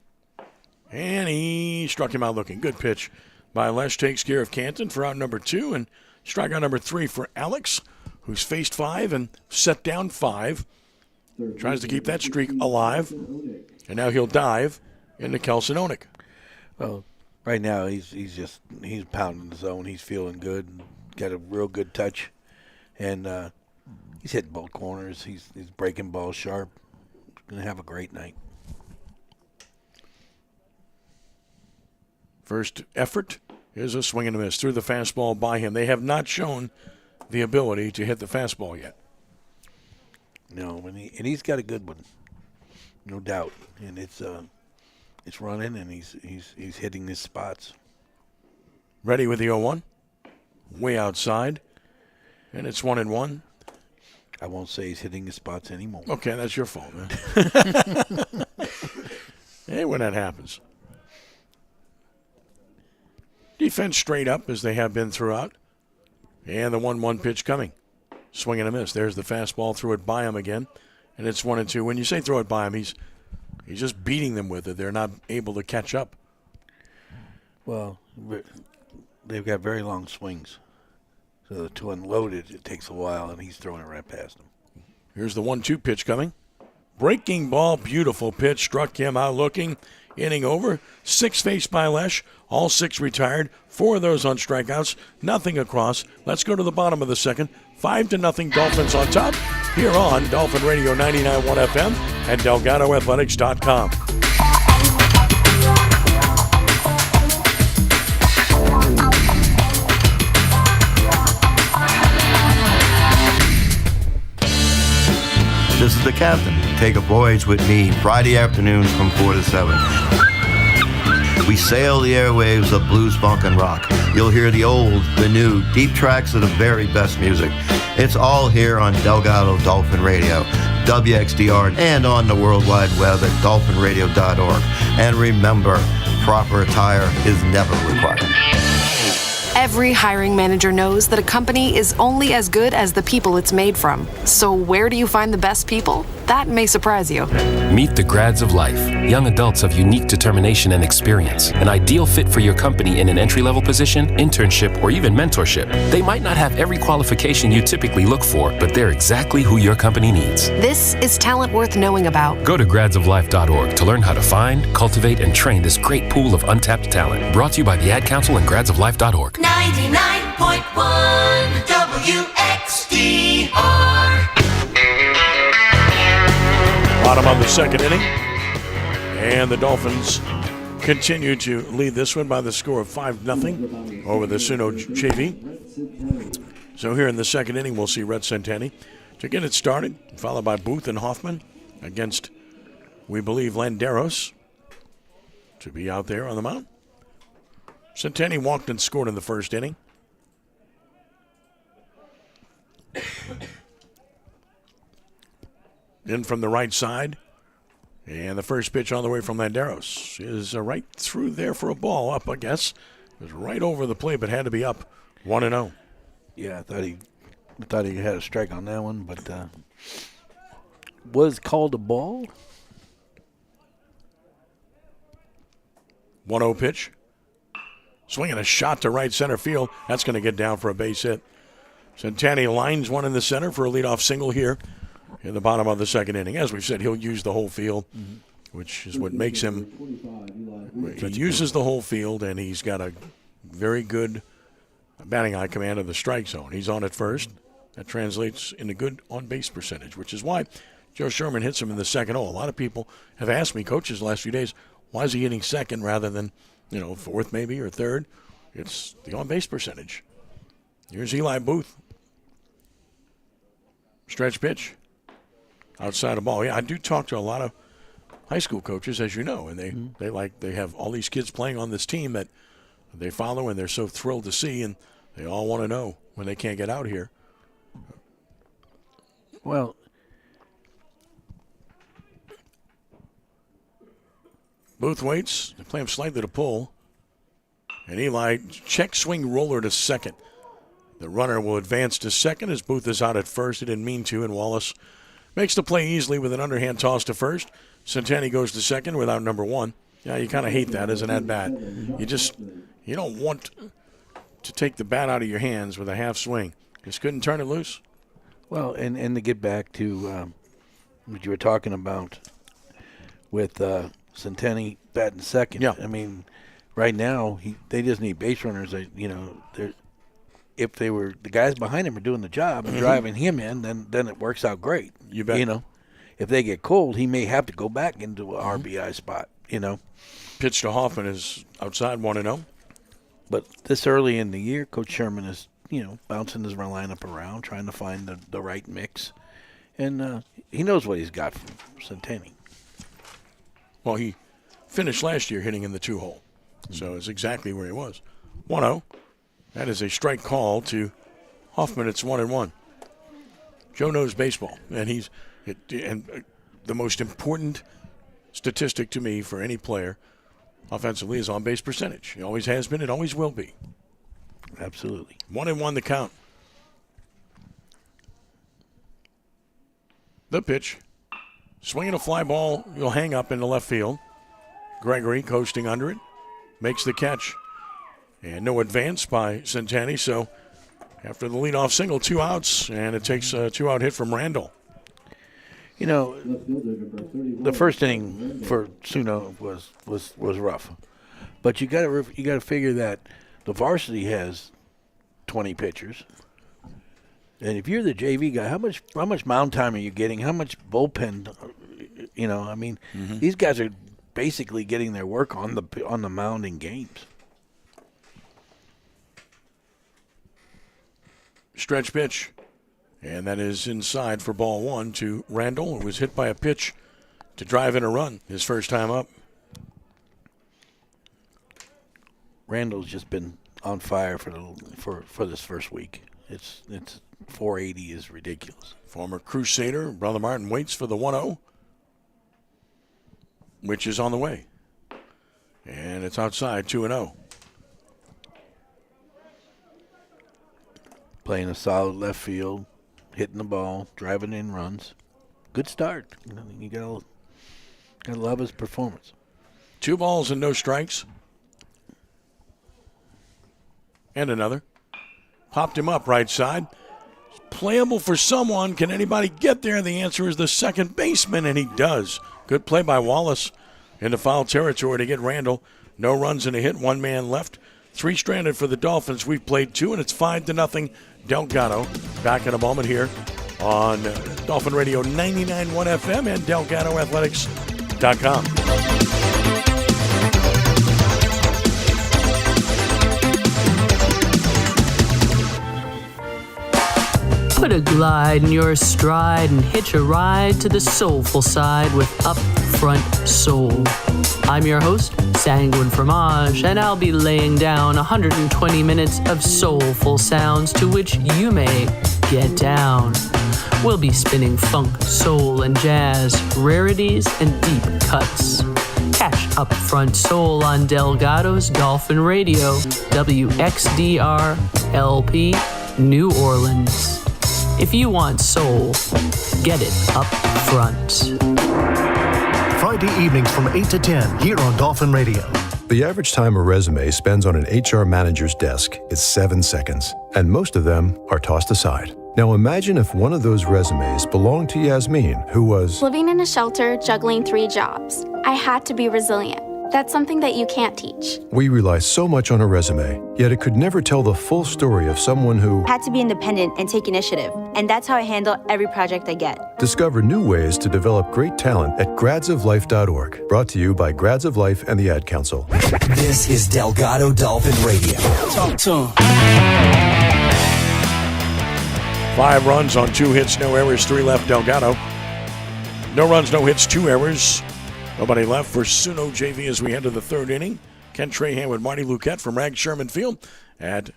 And he struck him out looking. Good pitch by Lesh. Takes care of Canton for out number 2. And strikeout number 3 for Alex, who's faced 5 and set down 5. Tries to keep that streak alive. And now he'll dive into Kelson Onik. Well, right now he's pounding the zone. He's feeling good. Got a real good touch. And he's hitting both corners. He's breaking balls sharp. Going to have a great night. First effort is a swing and a miss. Threw the fastball by him. They have not shown the ability to hit the fastball yet. No, and he's got a good one, no doubt. And it's running, and he's hitting his spots. Ready with the 0-1. Way outside. And it's 1-1. I won't say he's hitting his spots anymore. Okay, that's your fault, man. Hey, when that happens. Defense straight up as they have been throughout. And the 1-1 pitch coming. Swing and a miss. There's the fastball. Threw it by him again. And it's 1-2. When you say throw it by him, he's just beating them with it. They're not able to catch up. Well, they've got very long swings. So to unload it, it takes a while, and he's throwing it right past them. Here's the 1-2 pitch coming. Breaking ball. Beautiful pitch. Struck him out looking. Inning over. 6 faced by Lesh. All 6 retired. 4 of those on strikeouts. Nothing across. Let's go to the bottom of the second. 5-0 Dolphins on top. Here on Dolphin Radio 99.1 FM and DelgadoAthletics.com. This is the captain. Take a voyage with me Friday afternoons from 4 to 7. We sail the airwaves of blues, funk, and rock. You'll hear the old, the new, deep tracks of the very best music. It's all here on Delgado Dolphin Radio, WXDR, and on the World Wide Web at dolphinradio.org. And remember, proper attire is never required. Every hiring manager knows that a company is only as good as the people it's made from. So where do you find the best people? That may surprise you. Meet the grads of life, young adults of unique determination and experience, an ideal fit for your company in an entry-level position, internship, or even mentorship. They might not have every qualification you typically look for, but they're exactly who your company needs. This is talent worth knowing about. Go to gradsoflife.org to learn how to find, cultivate, and train this great pool of untapped talent. Brought to you by the Ad Council and gradsoflife.org. 99.1 WXDR. Bottom of the second inning, and the Dolphins continue to lead this one by the score of 5-0 over the Suno JV. So here in the second inning, we'll see Red Centenni to get it started, followed by Booth and Hoffman against, we believe, Landeros to be out there on the mound. Centenni walked and scored in the first inning. In from the right side. And the first pitch on the way from Landeros is right through there for a ball up, I guess. It was right over the plate, but had to be up 1-0. Yeah, I thought he had a strike on that one, but was called a ball. 1-0 pitch. Swinging a shot to right center field. That's going to get down for a base hit. Centenni lines one in the center for a leadoff single here in the bottom of the second inning. As we've said, he'll use the whole field, which is what makes him. He uses the whole field, and he's got a very good batting eye command of the strike zone. He's on at first. That translates into good on-base percentage, which is why Joe Sherman hits him in the second hole. A lot of people have asked me, coaches, the last few days, why is he hitting second rather than, fourth maybe or third? It's the on-base percentage. Here's Eli Booth. Stretch pitch. Outside the ball. Yeah, I do talk to a lot of high school coaches, as you know, and they have all these kids playing on this team that they follow and they're so thrilled to see, and they all want to know when they can't get out here. Well, Booth waits. They play him slightly to pull. And Eli, check swing roller to second. The runner will advance to second as Booth is out at first. He didn't mean to, and Wallace makes the play easily with an underhand toss to first. Centenni goes to second without number one. Yeah, you kind of hate that as an at-bat. You don't want to take the bat out of your hands with a half swing. Just couldn't turn it loose. Well, and to get back to what you were talking about with Centenni batting second. Yeah. I mean, right now they just need base runners. If they were the guys behind him are doing the job and driving him in, then it works out great. You bet. If they get cold, he may have to go back into a RBI spot. Pitch to Hoffman is outside 1-0. But this early in the year, Coach Sherman is bouncing his lineup around, trying to find the right mix, and he knows what he's got from Centenni. Well, he finished last year hitting in the 2-hole, so it's exactly where he was. 1-0. That is a strike call to Hoffman. It's 1-1. Joe knows baseball, and the most important statistic to me for any player offensively is on-base percentage. It always has been. It always will be. Absolutely. 1-1 the count. The pitch. Swinging a fly ball, you'll hang up in the left field. Gregory coasting under it. Makes the catch. And no advance by Centenni, so after the leadoff single, 2 outs, and it takes a 2-out hit from Randall. The first inning for Suno was rough, but you got to figure that the varsity has 20 pitchers, and if you're the JV guy, how much mound time are you getting? How much bullpen? These guys are basically getting their work on the mound in games. Stretch pitch, and that is inside for ball one to Randall, who was hit by a pitch to drive in a run his first time up. Randall's just been on fire for this first week. It's 480 is ridiculous. Former Crusader, Brother Martin waits for the 1-0, which is on the way. And it's outside, 2-0. Playing a solid left field, hitting the ball, driving in runs. Good start. You gotta love his performance. 2 balls and no strikes. And another. Popped him up right side. Playable for someone. Can anybody get there? The answer is the second baseman, and he does. Good play by Wallace into foul territory to get Randall. No runs and a hit, 1 man left. 3 stranded for the Dolphins. We've played 2, and it's 5-0. Delgado. Back in a moment here on Dolphin Radio 99.1 FM and DelgadoAthletics.com. Put a glide in your stride and hitch a ride to the soulful side with Upfront Soul. I'm your host, Sanguine Fromage, and I'll be laying down 120 minutes of soulful sounds to which you may get down. We'll be spinning funk, soul, and jazz, rarities, and deep cuts. Catch Upfront Soul on Delgado's Dolphin Radio, WXDR LP, New Orleans. If you want soul, get it up front. Friday evenings from 8 to 10 here on Dolphin Radio. The average time a resume spends on an HR manager's desk is 7 seconds, and most of them are tossed aside. Now imagine if one of those resumes belonged to Yasmin, who was living in a shelter, juggling 3 jobs. I had to be resilient. That's something that you can't teach. We rely so much on a resume, yet it could never tell the full story of someone who had to be independent and take initiative. And that's how I handle every project I get. Discover new ways to develop great talent at gradsoflife.org. Brought to you by Grads of Life and the Ad Council. This is Delgado Dolphin Radio. Talk to him. 5 runs on 2 hits, no errors, 3 left. Delgado. No runs, no hits, 2 errors. Nobody left for Suno JV as we head to the 3rd inning. Ken Trahan with Marty Luquette from Rag Sherman Field at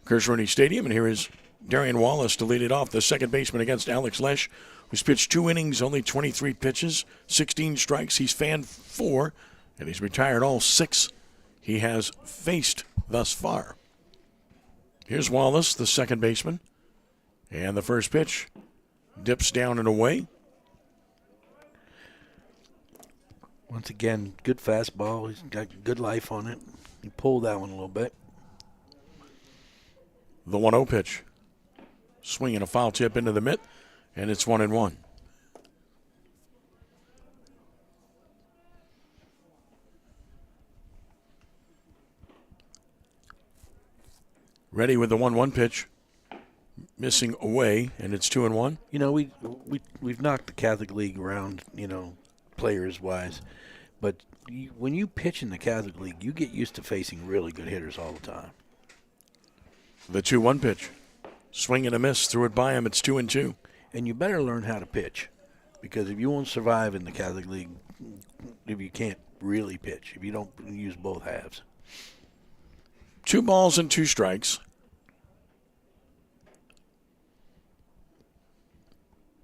Kirsch Rooney Stadium. And here is Darian Wallace to lead it off, the second baseman against Alex Lesh, who's pitched 2 innings, only 23 pitches, 16 strikes. He's fanned 4, and he's retired all 6 he has faced thus far. Here's Wallace, the second baseman. And the first pitch dips down and away. Once again, good fastball. He's got good life on it. He pulled that one a little bit. The 1-0 pitch. Swinging a foul tip into the mitt, and it's 1-1. Ready with the 1-1 pitch. Missing away, and it's 2-1. You know, we've knocked the Catholic League around, players-wise. But when you pitch in the Catholic League, you get used to facing really good hitters all the time. The 2-1 pitch. Swing and a miss. Threw it by him. It's 2-2. And you better learn how to pitch. Because if you won't survive in the Catholic League, if you can't really pitch, if you don't use both halves. 2 balls and 2 strikes.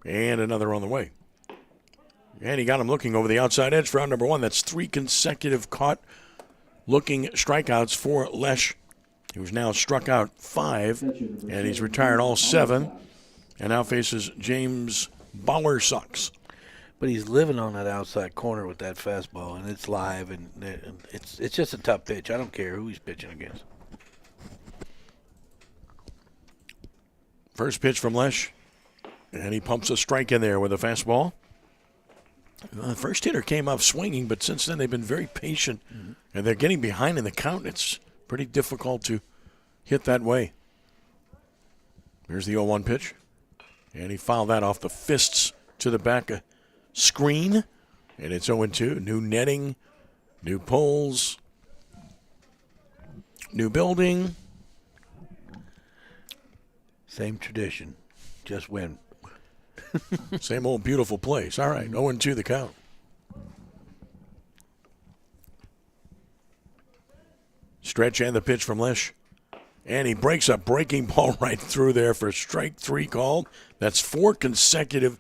And another on the way. And he got him looking over the outside edge for out number 1. That's 3 consecutive caught-looking strikeouts for Lesh, who's now struck out 5, and he's retired all 7, and now faces James Bowersox. But he's living on that outside corner with that fastball, and it's live, and it's just a tough pitch. I don't care who he's pitching against. First pitch from Lesh, and he pumps a strike in there with a fastball. The first hitter came up swinging, but since then they've been very patient, and they're getting behind in the count. It's pretty difficult to hit that way. There's the 0-1 pitch, and he fouled that off the fists to the back screen, and it's 0-2. New netting, new poles, new building. Same tradition, just win. Same old beautiful place. All right, 0-2 the count. Stretch and the pitch from Lesh. And he breaks a breaking ball right through there for strike 3 called. That's 4 consecutive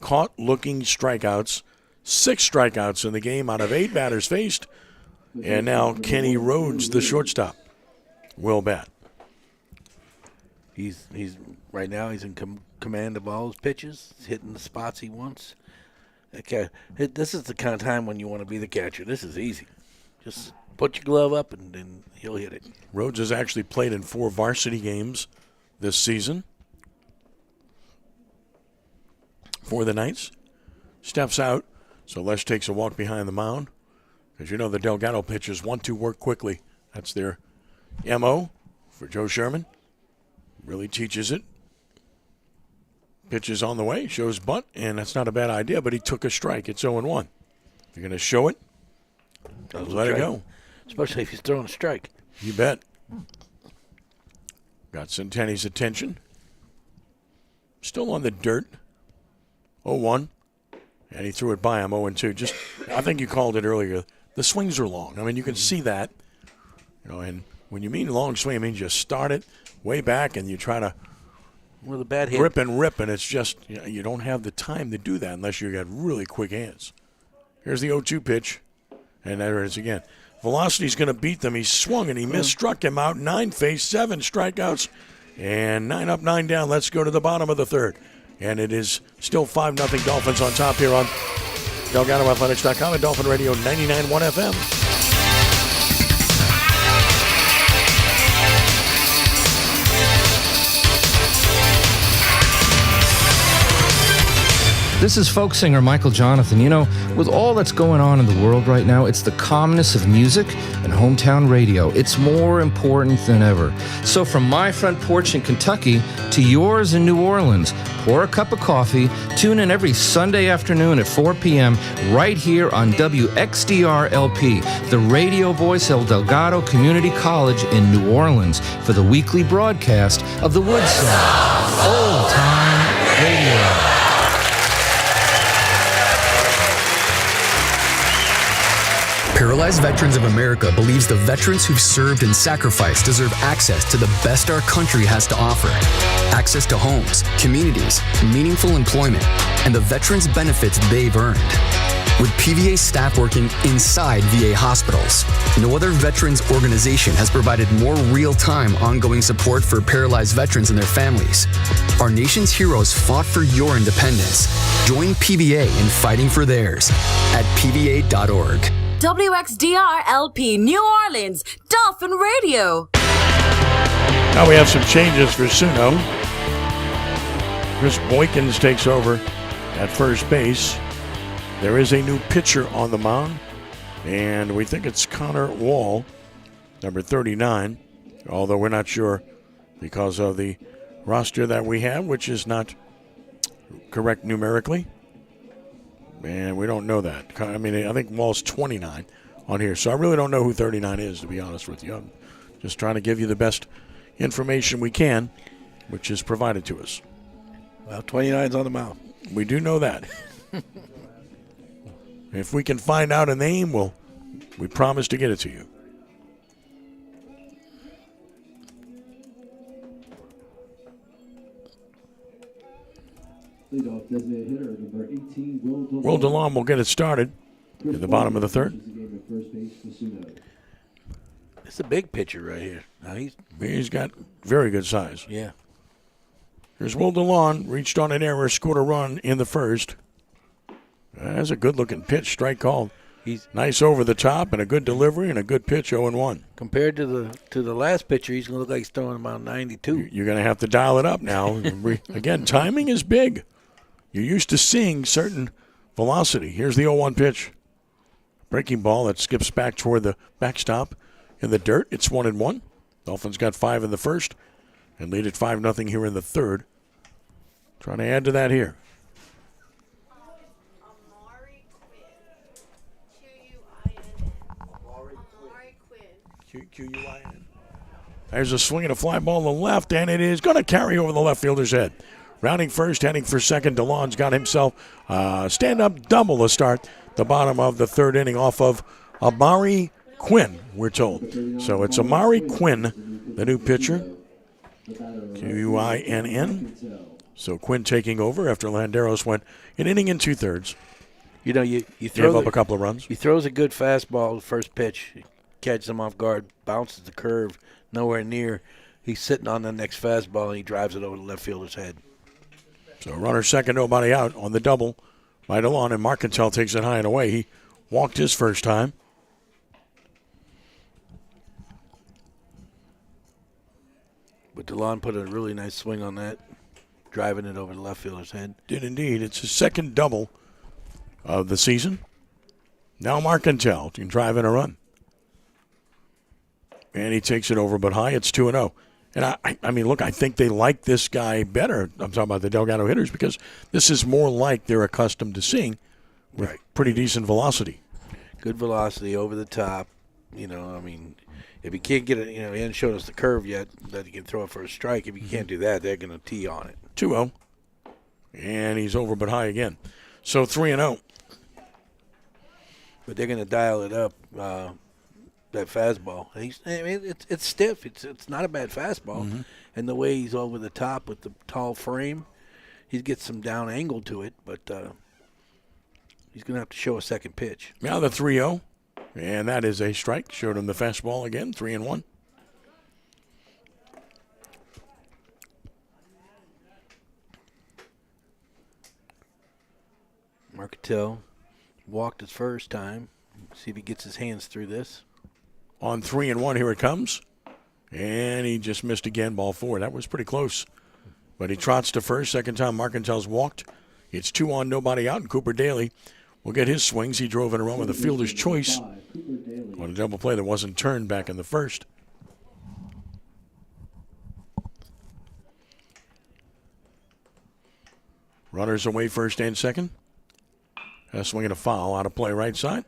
caught-looking strikeouts. 6 strikeouts in the game out of 8 batters faced. And now Kenny Rhodes, the shortstop, will bat. He's right now he's in command of all his pitches. He's hitting the spots he wants. Okay, this is the kind of time when you want to be the catcher. This is easy. Just put your glove up and then he'll hit it. Rhodes has actually played in 4 varsity games this season for the Knights. Steps out, so Les takes a walk behind the mound. Because you know the Delgado pitchers want to work quickly. That's their M.O. for Joe Sherman. Really teaches it. Pitches on the way, shows bunt, and that's not a bad idea, but he took a strike. It's 0-1. If you're going to show it, let it go. Especially if he's throwing a strike. You bet. Got Centenni's attention. Still on the dirt. 0-1. And he threw it by him, 0-2. I think you called it earlier. The swings are long. I mean, you can see that. And when you mean long swing, it means you start it way back and you try to with a bad hit. Grip and rip, and it's just, you don't have the time to do that unless you got really quick hands. Here's the 0-2 pitch, and there it is again. Velocity's going to beat them. He swung and he missed, struck him out. 9 faced, 7 strikeouts, and 9 up, 9 down. Let's go to the bottom of the third. And it is still 5-0 Dolphins on top here on DelgadoAthletics.com and Dolphin Radio 99.1 FM. This is folk singer Michael Jonathan. You know, with all that's going on in the world right now, it's the calmness of music and hometown radio. It's more important than ever. So from my front porch in Kentucky to yours in New Orleans, pour a cup of coffee, tune in every Sunday afternoon at 4 p.m. right here on WXDR-LP, the radio voice of Delgado Community College in New Orleans, for the weekly broadcast of the Woodsong Old Time Radio. Paralyzed Veterans of America believes the veterans who've served and sacrificed deserve access to the best our country has to offer. Access to homes, communities, meaningful employment, and the veterans' benefits they've earned. With PVA staff working inside VA hospitals, no other veterans organization has provided more real-time ongoing support for paralyzed veterans and their families. Our nation's heroes fought for your independence. Join PVA in fighting for theirs at pva.org. WXDR-LP New Orleans, Dolphin Radio. Now we have some changes for Suno. Chris Boykins takes over at first base. There is a new pitcher on the mound, and we think it's Connor Wall, number 39, although we're not sure because of the roster that we have, which is not correct numerically. And we don't know that. I mean, I think Wall's 29 on here, so I really don't know who 39 is, to be honest with you. I'm just trying to give you the best information we can, which is provided to us. Well, 29's on the mound. We do know that. If we can find out a name, we promise to get it to you. Leadoff designated hitter, number 18, Will DeLon will get it started in the bottom of the third. It's a big pitcher right here. Now he's got very good size. Yeah. Here's Will DeLon, reached on an error, scored a run in the first. That's a good-looking pitch, strike called. He's nice over the top and a good delivery and a good pitch, 0-1. Compared to the last pitcher, he's going to look like he's throwing about 92. You're going to have to dial it up now. Again, timing is big. You're used to seeing certain velocity. Here's the 0-1 pitch. Breaking ball that skips back toward the backstop in the dirt. It's 1-1. Dolphins got 5 in the first and lead at 5-0 here in the third. Trying to add to that here. Q-U-I-N. There's a swing and a fly ball to the left, and it is going to carry over the left fielder's head. Rounding first, heading for second, DeLon's got himself a stand-up double to start the bottom of the third inning off of Amari Quinn, we're told. So it's Amari Quinn the new pitcher, Quinn. So Quinn taking over after Landeros went an inning and 2/3. You know, you throw gave up a couple of runs. He throws a good fastball the first pitch, catches him off guard, bounces the curve, nowhere near. He's sitting on the next fastball, and he drives it over the left fielder's head. So runner second, nobody out on the double. Right along, and Marcantel takes it high and away. He walked his first time. But DeLon put a really nice swing on that, driving it over the left fielder's head. Did indeed. It's his second double of the season. Now Marcantel can drive in a run. And he takes it over but high. It's 2-0. And I mean, look, I think they like this guy better. I'm talking about the Delgado hitters because this is more like they're accustomed to seeing with pretty decent velocity. Good velocity over the top. You know, I mean, if he can't get it, you know, he hasn't shown us the curve yet that he can throw it for a strike. If he can't do that, they're going to tee on it. 2-0. And he's over but high again. So 3-0. But they're going to dial it up, that fastball. It's stiff. It's not a bad fastball. And the way he's over the top with the tall frame, he gets some down angle to it, but he's going to have to show a second pitch. Now the 3-0. And that is a strike. Showed him the fastball again, 3-1. Marcantel walked his first time. See if he gets his hands through this. On 3-1, here it comes. And he just missed again, ball 4. That was pretty close. But he trots to first. Second time Marcantel's walked. It's 2 on, nobody out. And Cooper Daly will get his swings. He drove in a run with a fielder's choice on a double play that wasn't turned back in the first. Runners away first and second. A swing and a foul out of play right side.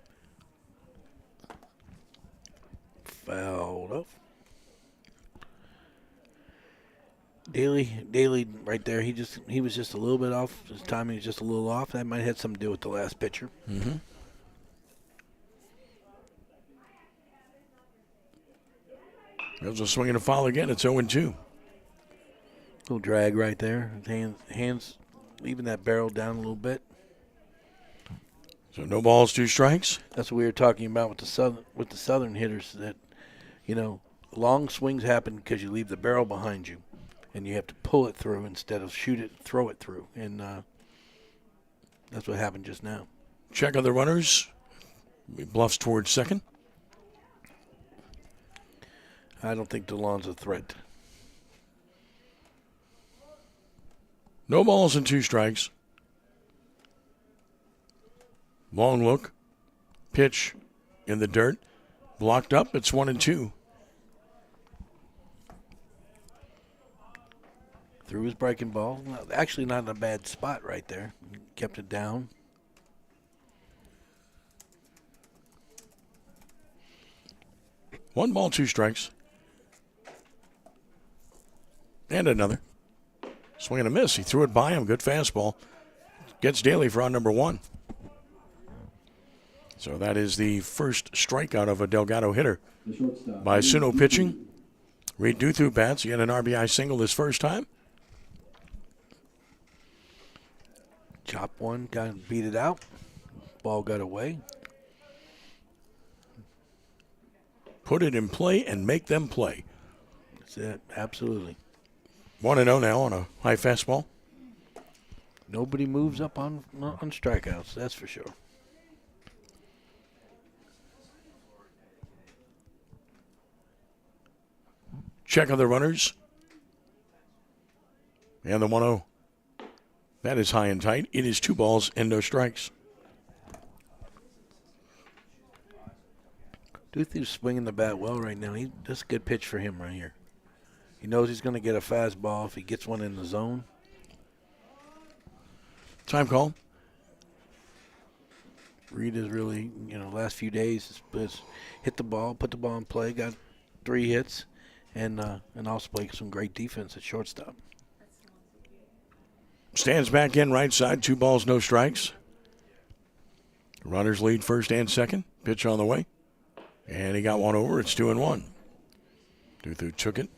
Fouled up. Daly right there, he was just a little bit off. His timing was just a little off. That might have something to do with the last pitcher. There's a swing and a foul again. It's 0-2. Little drag right there. Hands leaving that barrel down a little bit. So no balls, 2 strikes. That's what we were talking about with the southern hitters, that, you know, long swings happen because you leave the barrel behind you, and you have to pull it through instead of shoot it, throw it through, and that's what happened just now. Check on the runners. He bluffs towards second. I don't think DeLon's a threat. No balls and 2 strikes. Long look. Pitch in the dirt. Blocked up. It's 1-2. Threw his breaking ball. Actually not in a bad spot right there. Kept it down. One ball, 2 strikes. And another. Swing and a miss. He threw it by him. Good fastball. Gets Daly for on number 1. So that is the first strikeout of a Delgado hitter by Suno pitching. Reed Duthu bats. He had an RBI single his first time. Chop one, beat it out. Ball got away. Put it in play and make them play. That's it, absolutely. 1-0 now on a high fastball. Nobody moves up on strikeouts, that's for sure. Check on the runners. And the 1-0. That is high and tight. It is 2 balls and no strikes. Duthu's swinging the bat well right now. That's a good pitch for him right here. He knows he's going to get a fastball if he gets one in the zone. Time call. Reed is really, last few days has hit the ball, put the ball in play, got 3 hits, and also played some great defense at shortstop. Stands back in right side. 2 balls, no strikes. Runners lead first and second. Pitch on the way. And he got one over. It's 2-1. Duthu took it.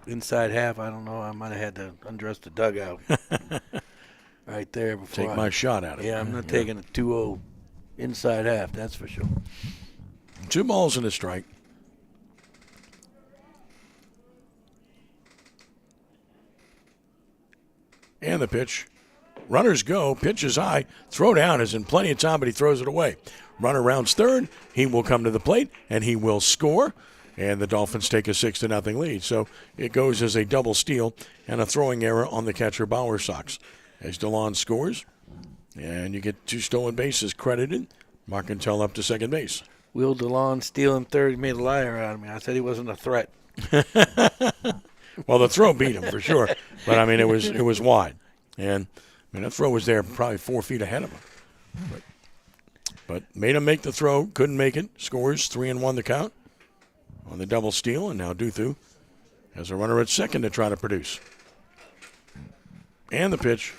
Inside half, I don't know. I might have had to undress the dugout right there before. Take my shot at it. Yeah, I'm not taking a 2-0 inside half, that's for sure. 2 balls and a strike. And the pitch. Runners go. Pitch is high. Throw down is in plenty of time, but he throws it away. Runner rounds third. He will come to the plate, and he will score. And the Dolphins take a 6-0 lead. So it goes as a double steal and a throwing error on the catcher Bauer Sox. As DeLon scores, and you get 2 stolen bases credited. Marcantel up to second base. Will DeLon stealing third? He made a liar out of me. I said he wasn't a threat. Well, the throw beat him for sure, but I mean it was wide, and I mean that throw was there probably 4 feet ahead of him. But made him make the throw, couldn't make it. Scores 3-1 the count on the double steal, and now Duthu has a runner at second to try to produce. And the pitch,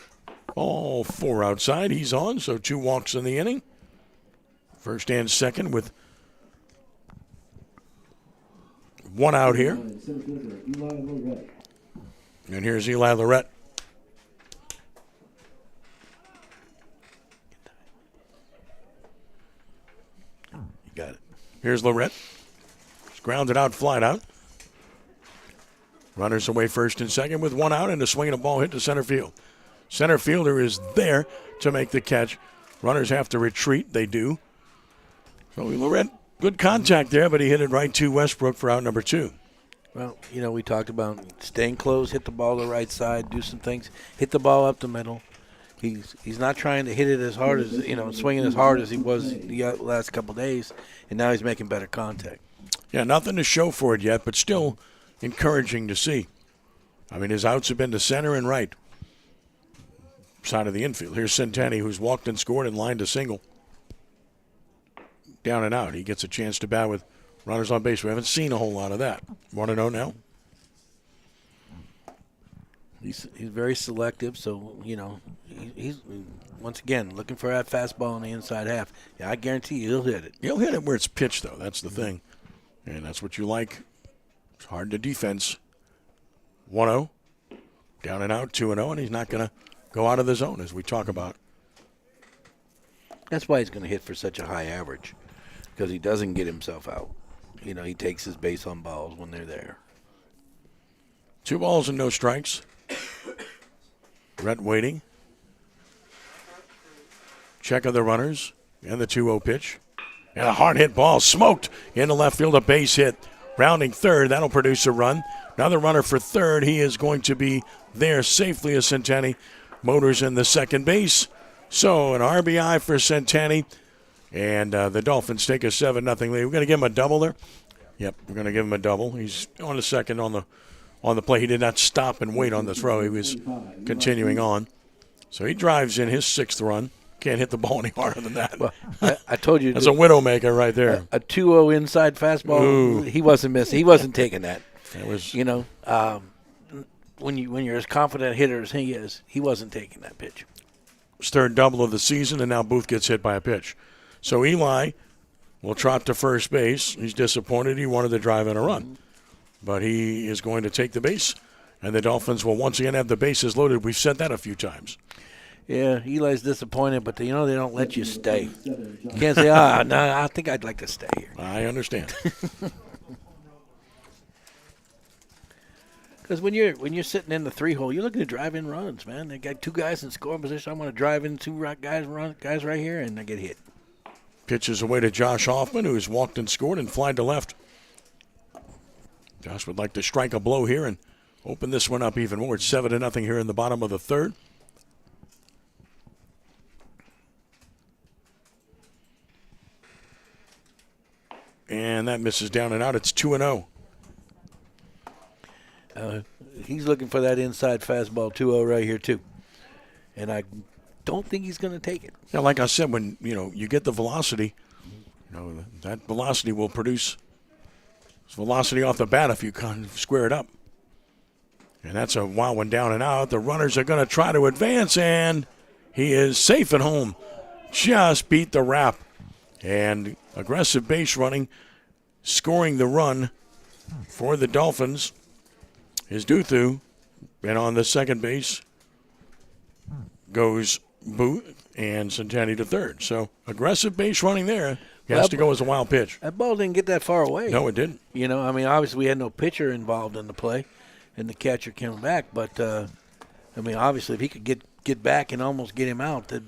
all 4 outside. He's on, so 2 walks in the inning. First and second with 1 out here. And here's Eli Lorette. You got it. Here's Lorette. It's grounded out, flied out. Runners away first and second with 1 out and a swing and a ball hit to center field. Center fielder is there to make the catch. Runners have to retreat. They do. So Lorette, good contact there, but he hit it right to Westbrook for out number 2. Well, you know, we talked about staying close, hit the ball the right side, do some things, hit the ball up the middle. He's not trying to hit it as hard as, swinging as hard as he was the last couple of days, and now he's making better contact. Yeah, nothing to show for it yet, but still encouraging to see. I mean, his outs have been to center and right side of the infield. Here's Centeni, who's walked and scored and lined a single. Down and out. He gets a chance to bat with runners on base. We haven't seen a whole lot of that. 1-0 now. He's very selective, so, he's once again looking for that fastball in the inside half. Yeah, I guarantee you he'll hit it. He'll hit it where it's pitched, though. That's the thing. And that's what you like. It's hard to defense. 1-0. Down and out, 2-0, and he's not going to go out of the zone, as we talk about. That's why he's going to hit for such a high average, because he doesn't get himself out. He takes his base on balls when they're there. 2 balls and no strikes. Brett waiting. Check of the runners and the 2-0 pitch. And a hard hit ball smoked into left field, a base hit. Rounding third, that'll produce a run. Another runner for third. He is going to be there safely as Centeni motors in the second base. So an RBI for Centeni, and the Dolphins take a 7-0 lead. We're going to give him a double there. Yep, we're going to give him a double. He's on the second on the play. He did not stop and wait on the throw. He was continuing on. So he drives in his 6th run. Can't hit the ball any harder than that. Well, I told you. That's a widowmaker right there. A 2-0 inside fastball. Ooh. He wasn't missing. He wasn't taking that. It was, when you're as confident a hitter as he is, he wasn't taking that pitch. His 3rd double of the season, and now Booth gets hit by a pitch. So Eli will trot to first base. He's disappointed. He wanted to drive in a run. But he is going to take the base, and the Dolphins will once again have the bases loaded. We've said that a few times. Yeah, Eli's disappointed, but they don't let you stay. You can't say, no, I think I'd like to stay here. I understand. Because when you're sitting in the 3-hole, you're looking to drive in runs, man. They got 2 guys in scoring position. I want to drive in 2 guys right here, and I get hit. Pitches away to Josh Hoffman, who's walked and scored and flied to left. Josh would like to strike a blow here and open this one up even more. It's 7-0 here in the bottom of the 3rd. And that misses down and out. It's 2-0. He's looking for that inside fastball 2-0 right here, too. And I don't think he's going to take it. Yeah, like I said, when you get the velocity, that velocity will produce velocity off the bat if you kind of square it up. And that's a wild one down and out. The runners are going to try to advance, and he is safe at home. Just beat the wrap. And aggressive base running, scoring the run for the Dolphins is Duthu. And on the second base goes Booth and Centani to third. So aggressive base running there. He has to go as a wild pitch. That ball didn't get that far away. No, it didn't. You know, I mean, obviously we had no pitcher involved in the play, and the catcher came back. But, I mean, obviously if he could get back and almost get him out, that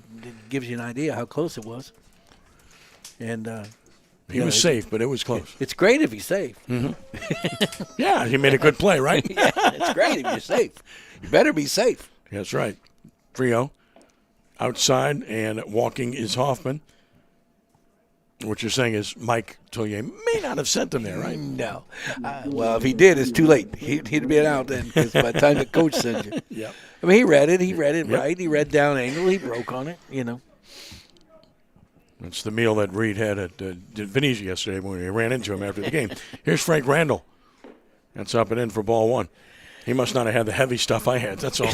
gives you an idea how close it was. And he was safe, but it was close. It's great if he's safe. Mm-hmm. Yeah, he made a good play, right? Yeah, it's great if you're safe. You better be safe. That's right. 3-0. Outside and walking is Hoffman. What you're saying is Mike Tollier may not have sent him there, right? No. Well, if he did, it's too late. He'd been out then because by the time the coach sends you. Yeah. I mean, he read it right. He read down angle. He broke on it, you know. That's the meal that Reed had at Venezia yesterday when we ran into him after the game. Here's Frank Randall. That's up and in for ball one. He must not have had the heavy stuff I had, that's all.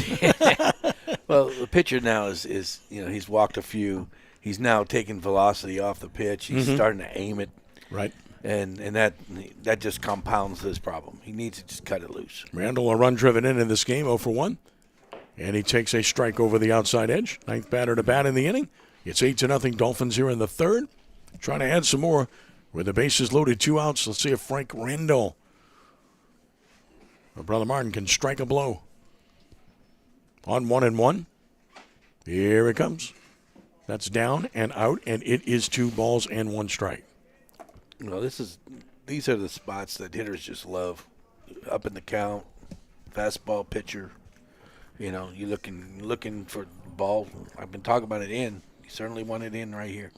Well, the pitcher now is he's walked a few. He's now taking velocity off the pitch. He's starting to aim it. Right. And that just compounds this problem. He needs to just cut it loose. Randall, a run driven in this game, 0 for 1. And he takes a strike over the outside edge. Ninth batter to bat in the inning. It's 8-0 Dolphins here in the third. Trying to add some more with the bases loaded, 2 outs. Let's see if Frank Randall, or Brother Martin, can strike a blow. On 1-1. Here it comes. That's down and out, and it is 2 balls and 1 strike. Well, these are the spots that hitters just love. Up in the count, fastball pitcher. You know, you're looking for ball. I've been talking about it in. You certainly want it in right here.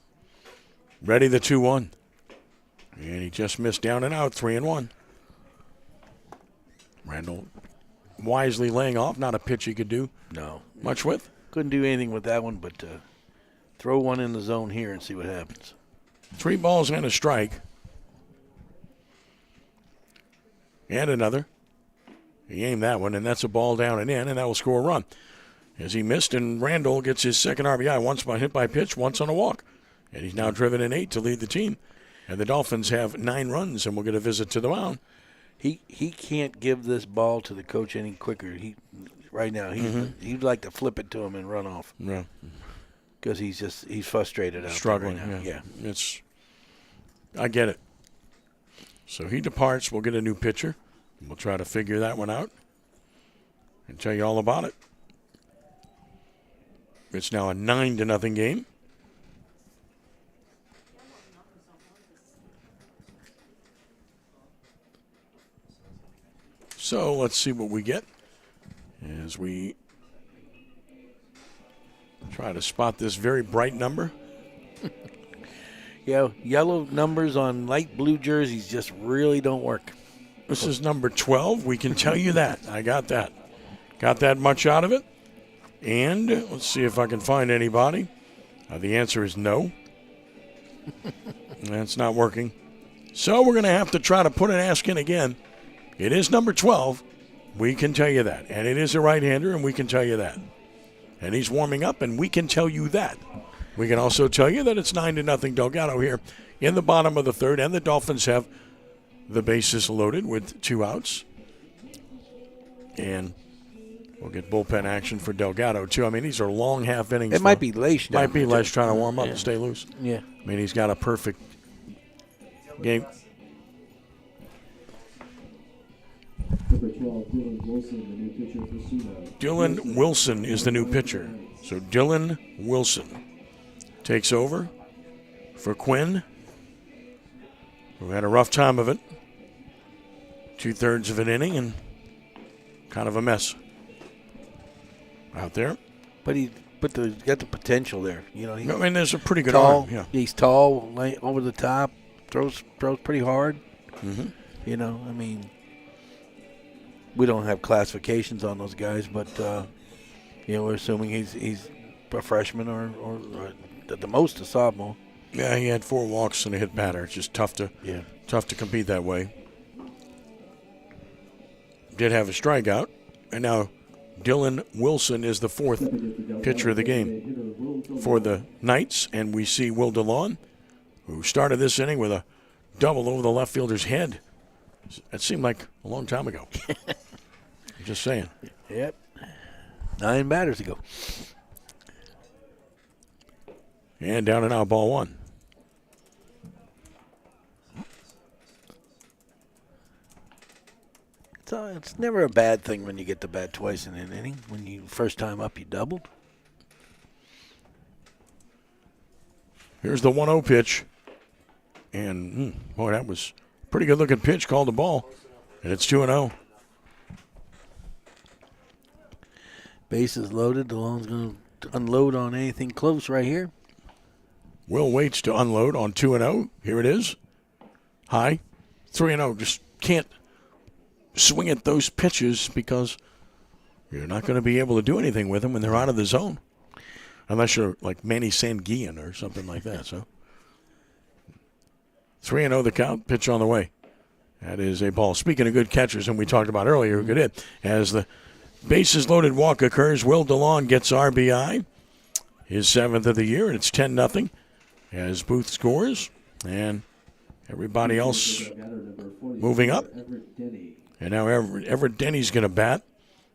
Ready, the 2-1. And he just missed down and out, 3-1. Randall wisely laying off. Not a pitch he could do much with. Couldn't do anything with that one, but throw one in the zone here and see what happens. 3 balls and a strike. And another. He aimed that one, and that's a ball down and in, and that will score a run. As he missed, and Randall gets his second RBI, once by hit by pitch, once on a walk. And he's now driven in 8 to lead the team. And the Dolphins have 9 runs, and we'll get a visit to the mound. He can't give this ball to the coach any quicker. He'd like to flip it to him and run off. Yeah. Because he's frustrated out struggling there right now. Yeah. I get it. So he departs. We'll get a new pitcher. We'll try to figure that one out and tell you all about it. It's now a 9-0 game. So let's see what we get as we try to spot this very bright number. Yeah, yellow numbers on light blue jerseys just really don't work. This is number 12. We can tell you that. I got that. Got that much out of it. And let's see if I can find anybody. The answer is no. That's not working. So we're going to have to try to put an ask in again. It is number 12. We can tell you that. And it is a right-hander, and we can tell you that. And he's warming up, and we can tell you that. We can also tell you that it's 9-0 Delgado here in the bottom of the third, and the Dolphins have the bases loaded with 2 outs. And we'll get bullpen action for Delgado, too. I mean, these are long half innings. It might be Leish. Might be Leish trying to warm up and stay loose. Yeah. I mean, he's got a perfect game. Number 12, Dylan Wilson, the new pitcher for Sumo. Dylan Wilson is the new pitcher. So Dylan Wilson takes over for Quinn, who had a rough time of it. 2/3 of an inning and kind of a mess out there. But he got the potential there. You know, I mean, there's a pretty good tall, arm. Yeah. He's tall, over the top, throws pretty hard. Mm-hmm. You know, I mean, we don't have classifications on those guys, but we're assuming he's a freshman or at the most a sophomore. Yeah, he had 4 walks and a hit batter. It's just tough to compete that way. Did have a strikeout, and now Dylan Wilson is the 4th pitcher of the game for the Knights, and we see Will DeLon, who started this inning with a double over the left fielder's head. That seemed like a long time ago. Just saying. Yep. 9 batters ago. And down and out, ball 1. So it's never a bad thing when you get to bat twice in an inning. When you first time up, you doubled. Here's the 1-0 pitch. And, boy, that was a pretty good-looking pitch. Called the ball. And it's 2-0. Bases loaded. DeLone's going to unload on anything close right here. Will waits to unload on 2-0. Here it is. High. 3-0. Just can't swing at those pitches because you're not going to be able to do anything with them when they're out of the zone. Unless you're like Manny Sanguillen or something like that. So 3-0 the count. Pitch on the way. That is a ball. Speaking of good catchers, and we talked about earlier, who could hit. As the bases loaded walk occurs, Will DeLong gets RBI. His 7th of the year, and it's 10-0. As Booth scores, and everybody else moving up. And now Everett Denny's going to bat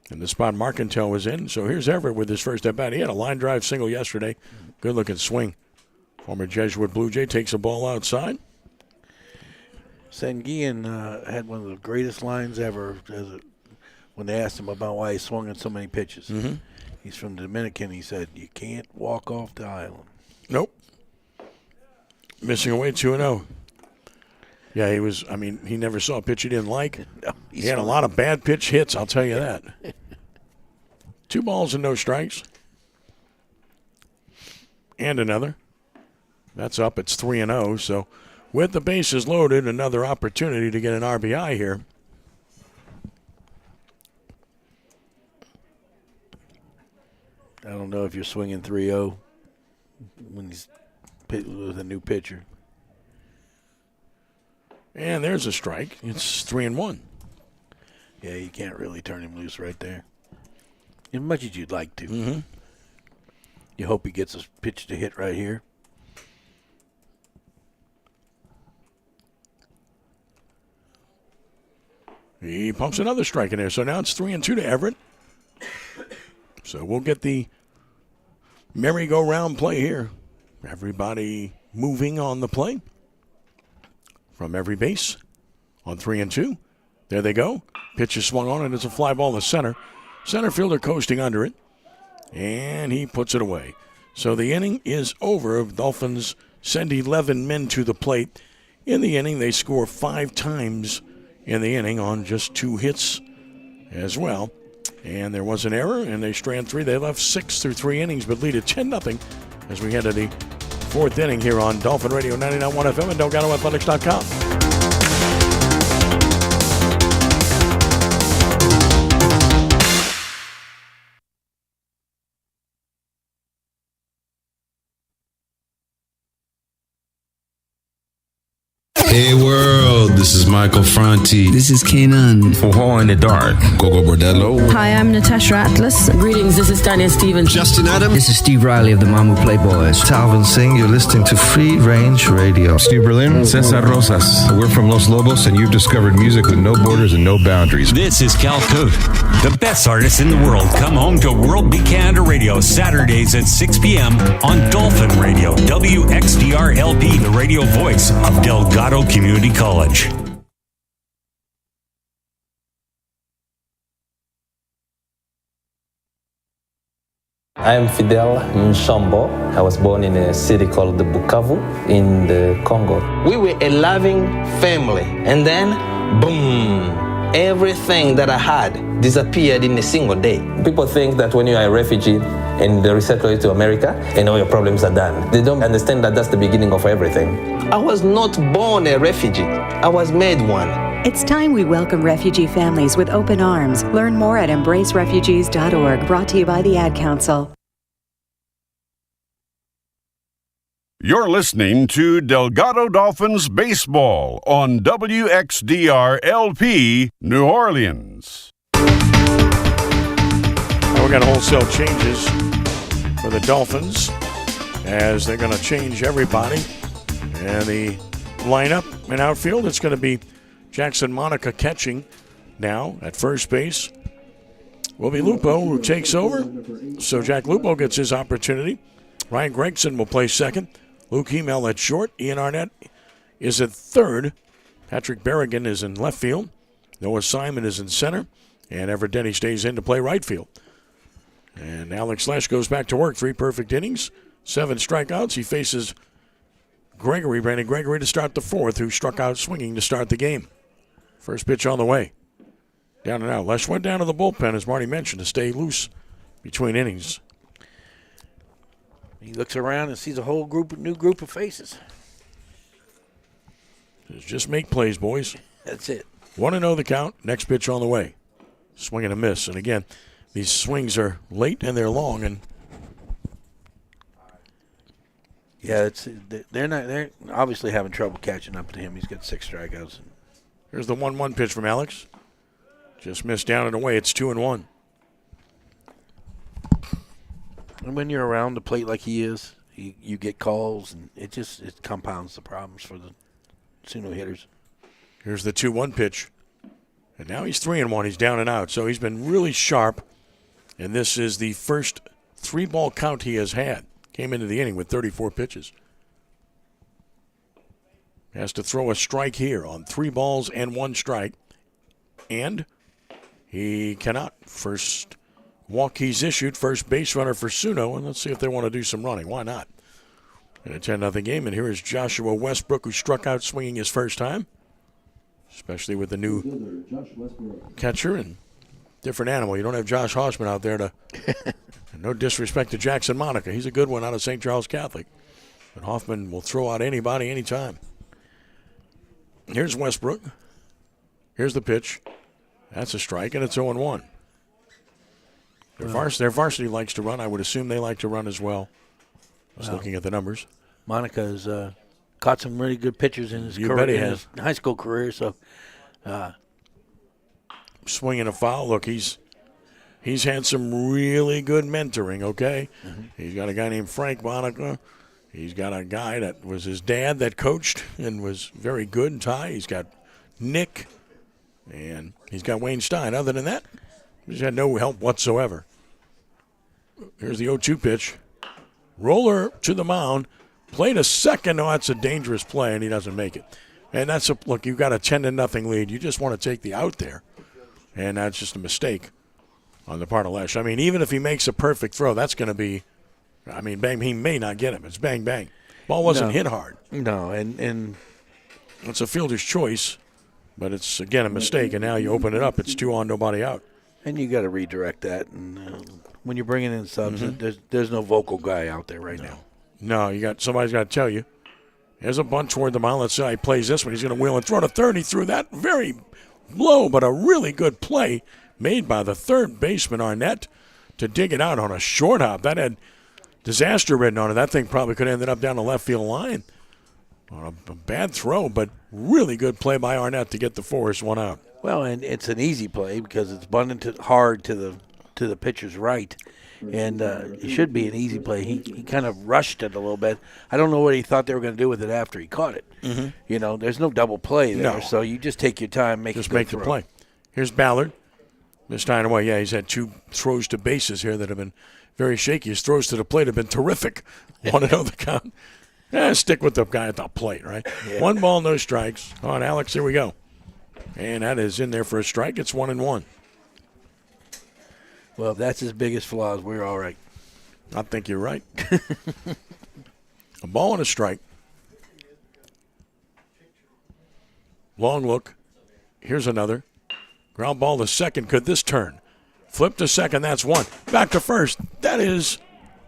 in the spot Marcantel was in. So here's Everett with his first at bat. He had a line drive single yesterday. Good-looking swing. Former Jesuit Blue Jay takes a ball outside. Sanguillen had one of the greatest lines ever when they asked him about why he swung at so many pitches. Mm-hmm. He's from the Dominican. He said, "You can't walk off the island." Nope. Missing away 2-0. Yeah, he never saw a pitch he didn't like. No, he had a lot of bad pitch hits, I'll tell you that. 2 balls and no strikes. And another. That's up. It's 3-0. So with the bases loaded, another opportunity to get an RBI here. I don't know if you're swinging 3-0 when he's with a new pitcher. And there's a strike. It's 3-1. Yeah, you can't really turn him loose right there. As much as you'd like to. Mm-hmm. You hope he gets a pitch to hit right here. He pumps another strike in there. So now it's 3-2 to Everett. So we'll get the merry-go-round play here. Everybody moving on the play. From every base on 3-2. There they go. Pitch is swung on, and it's a fly ball to center. Center fielder coasting under it. And he puts it away. So the inning is over. Dolphins send 11 men to the plate. In the inning, they score 5 times in the inning on just 2 hits as well. And there was an error, and they strand 3. They left 6 through 3 innings, but lead at 10-0 as we head to the 4th inning here on Dolphin Radio 99.1 FM and DelgadoAthletics.com. Hey world, this is Michael Franti. This is Kanan. Ho in the dark. Gogo Bordello. Hi, I'm Natasha Atlas. Greetings, this is Tanya Stevens. Justin Adam. This is Steve Riley of the Mamu Playboys. Talvin Singh, you're listening to Free Range Radio. Steve Berlin. Cesar Rosas. We're from Los Lobos, and you've discovered music with no borders and no boundaries. This is Cal Coot. The best artists in the world come home to World Beat Canada Radio Saturdays at 6 p.m. on Dolphin Radio, WXDR LP, the radio voice of Delgado Community College. I am Fidel Nshambo. I was born in a city called Bukavu in the Congo. We were a loving family, and then, boom, everything that I had disappeared in a single day. People think that when you are a refugee and they resettle you to America and all your problems are done, they don't understand that that's the beginning of everything. I was not born a refugee. I was made one. It's time we welcome refugee families with open arms. Learn more at embracerefugees.org, brought to you by the Ad Council. You're listening to Delgado Dolphins Baseball on WXDR LP, New Orleans. Now we got wholesale changes for the Dolphins as they're going to change everybody. And the lineup in outfield, it's going to be Jackson Monica catching now at first base will be Lupo, who takes over. So Jack Lupo gets his opportunity. Ryan Gregson will play second. Luke Hemel at short. Ian Arnett is at third. Patrick Berrigan is in left field. Noah Simon is in center. And Everett Denny stays in to play right field. And Alex Lesh goes back to work. 3 perfect innings, 7 strikeouts. He faces Brandon Gregory to start the 4th, who struck out swinging to start the game. First pitch on the way. Down and out. Lesh went down to the bullpen, as Marty mentioned, to stay loose between innings. He looks around and sees a whole new group of faces. Just make plays, boys. That's it. 1-0 the count. Next pitch on the way. Swing and a miss. And again, these swings are late and they're long. And yeah, they're obviously having trouble catching up to him. He's got 6 strikeouts. Here's the 1-1 pitch from Alex. Just missed down and away. It's 2-1. And when you're around the plate like he is, you get calls, and it compounds the problems for the Suno hitters. Here's the 2-1 pitch. And now he's 3-1. He's down and out. So he's been really sharp. And this is the first 3-ball count he has had. Came into the inning with 34 pitches. Has to throw a strike here on 3 balls and 1 strike. And he cannot. First walk he's issued, first base runner for Suno. And let's see if they want to do some running. Why not? In a 10-0 game. And here is Joshua Westbrook, who struck out swinging his first time. Especially with the new catcher and different animal. You don't have Josh Hoffman out there to... No disrespect to Jackson Monica. He's a good one out of St. Charles Catholic. But Hoffman will throw out anybody anytime. Here's Westbrook. Here's the pitch. That's a strike, and it's 0-1. Their varsity likes to run. I would assume they like to run as well. I was looking at the numbers. Monica has caught some really good pitchers in his his high school career. So, swing and a foul. Look, he's had some really good mentoring. Okay, He's got a guy named Frank Monica. He's got a guy that was his dad that coached and was very good in Ty. He's got Nick, and he's got Wayne Stein. Other than that, he's had no help whatsoever. Here's the 0-2 pitch. Roller to the mound. Play to second. Oh, that's a dangerous play, and he doesn't make it. And look, you've got a 10-0 lead. You just want to take the out there, and that's just a mistake on the part of Lesh. I mean, even if he makes a perfect throw, that's going to be, bang, he may not get him. It's bang, bang. Ball wasn't hit hard. No, and it's a fielder's choice, but it's, again, a mistake, and now you open it up. It's 2 on, nobody out. And you got to redirect that. And when you're bringing in subs, there's no vocal guy out there right now. No, somebody's got to tell you. There's a bunt toward the mound. Let's see how he plays this one. He's going to wheel and throw to third. He threw that very low, but a really good play made by the third baseman Arnett to dig it out on a short hop. That had disaster written on it. That thing probably could have ended up down the left field line on a bad throw, but really good play by Arnett to get the force one out. Well, and it's an easy play because it's bunted hard to the pitcher's right. And it should be an easy play. He kind of rushed it a little bit. I don't know what he thought they were going to do with it after he caught it. You know, there's no double play there, so you just take your time, make the play. Here's Ballard. This time away, he's had 2 throws to bases here that have been very shaky. His throws to the plate have been terrific. 1-0 the count. Stick with the guy at the plate, right? Yeah. 1 ball, no strikes. On Alex, here we go. And that is in there for a strike. It's 1-1. Well, if that's his biggest flaws, we're all right. I think you're right. A ball and a strike. Long look. Here's another. Ground ball to second. Could this turn? Flip to second. That's 1. Back to first. That is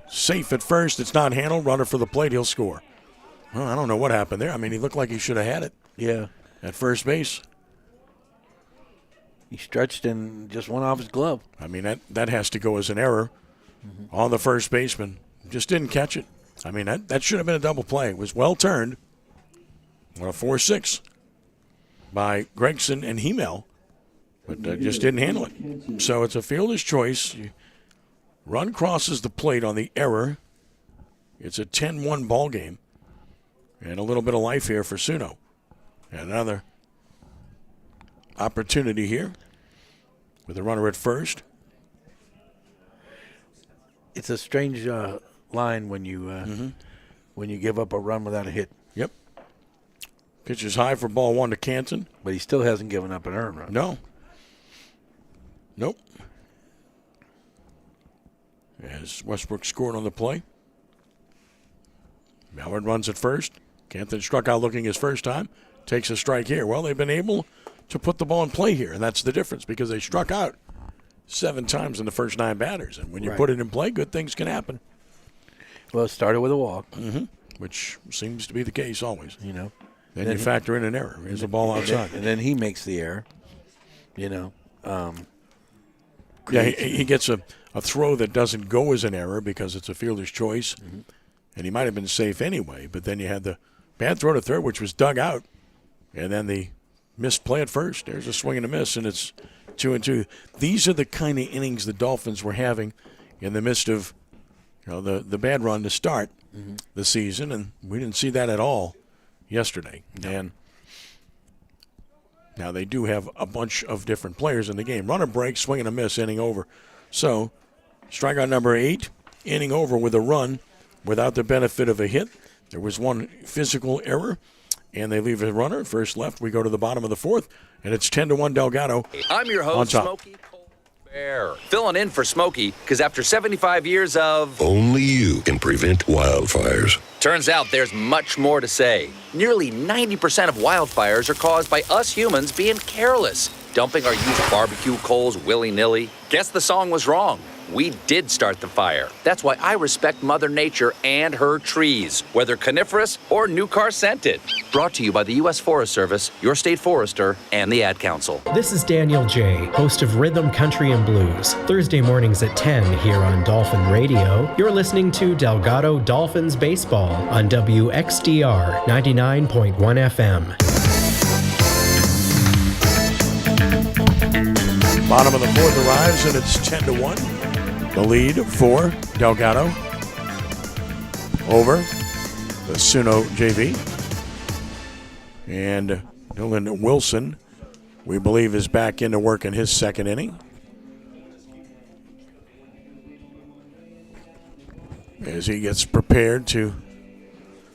safe at first. It's not handled. Runner for the plate. He'll score. Well, I don't know what happened there. He looked like he should have had it. Yeah. At first base. He stretched and just went off his glove. That has to go as an error on the first baseman. Just didn't catch it. That should have been a double play. It was well turned. On a 4-6 by Gregson and Hemel, but just didn't handle it. So it's a fielder's choice. Run crosses the plate on the error. It's a 10-1 ball game. And a little bit of life here for Suno. And another opportunity here with a runner at first. It's a strange line when you give up a run without a hit. Yep. Pitch is high for ball one to Canton. But he still hasn't given up an earned run. No. Nope. As Westbrook scored on the play. Mallard runs at first. Canton struck out looking his first time. Takes a strike here. Well, they've been able to put the ball in play here, and that's the difference because they struck out 7 times in the first 9 batters. And when you put it in play, good things can happen. Well, it started with a walk. Which seems to be the case always. You know. Then you factor in an error. Here's the ball outside. And then he makes the error. You know. Yeah, he gets a throw that doesn't go as an error because it's a fielder's choice. And he might have been safe anyway. But then you had the bad throw to third, which was dug out. And then the missed play at first. There's a swing and a miss, and it's 2-2. These are the kind of innings the Dolphins were having in the midst of the bad run to start the season, and we didn't see that at all yesterday. And now they do have a bunch of different players in the game. Runner break, swing and a miss, inning over. So strikeout number 8, inning over with a run without the benefit of a hit. There was one physical error, and they leave a runner. First left, we go to the bottom of the 4th, and it's 10-1 Delgado. I'm your host, Smokey Colbert. Filling in for Smokey, because after 75 years of... Only you can prevent wildfires. Turns out there's much more to say. Nearly 90% of wildfires are caused by us humans being careless, dumping our used barbecue coals willy-nilly. Guess the song was wrong. We did start the fire. That's why I respect Mother Nature and her trees, whether coniferous or new car scented. Brought to you by the U.S. Forest Service, your state forester, and the Ad Council. This is Daniel J., host of Rhythm, Country, and Blues. Thursday mornings at 10 here on Dolphin Radio. You're listening to Delgado Dolphins Baseball on WXDR 99.1 FM. Bottom of the 4th arrives, and it's 10-1. The lead for Delgado over the Suno JV. And Dylan Wilson, we believe, is back into work in his second inning. As he gets prepared to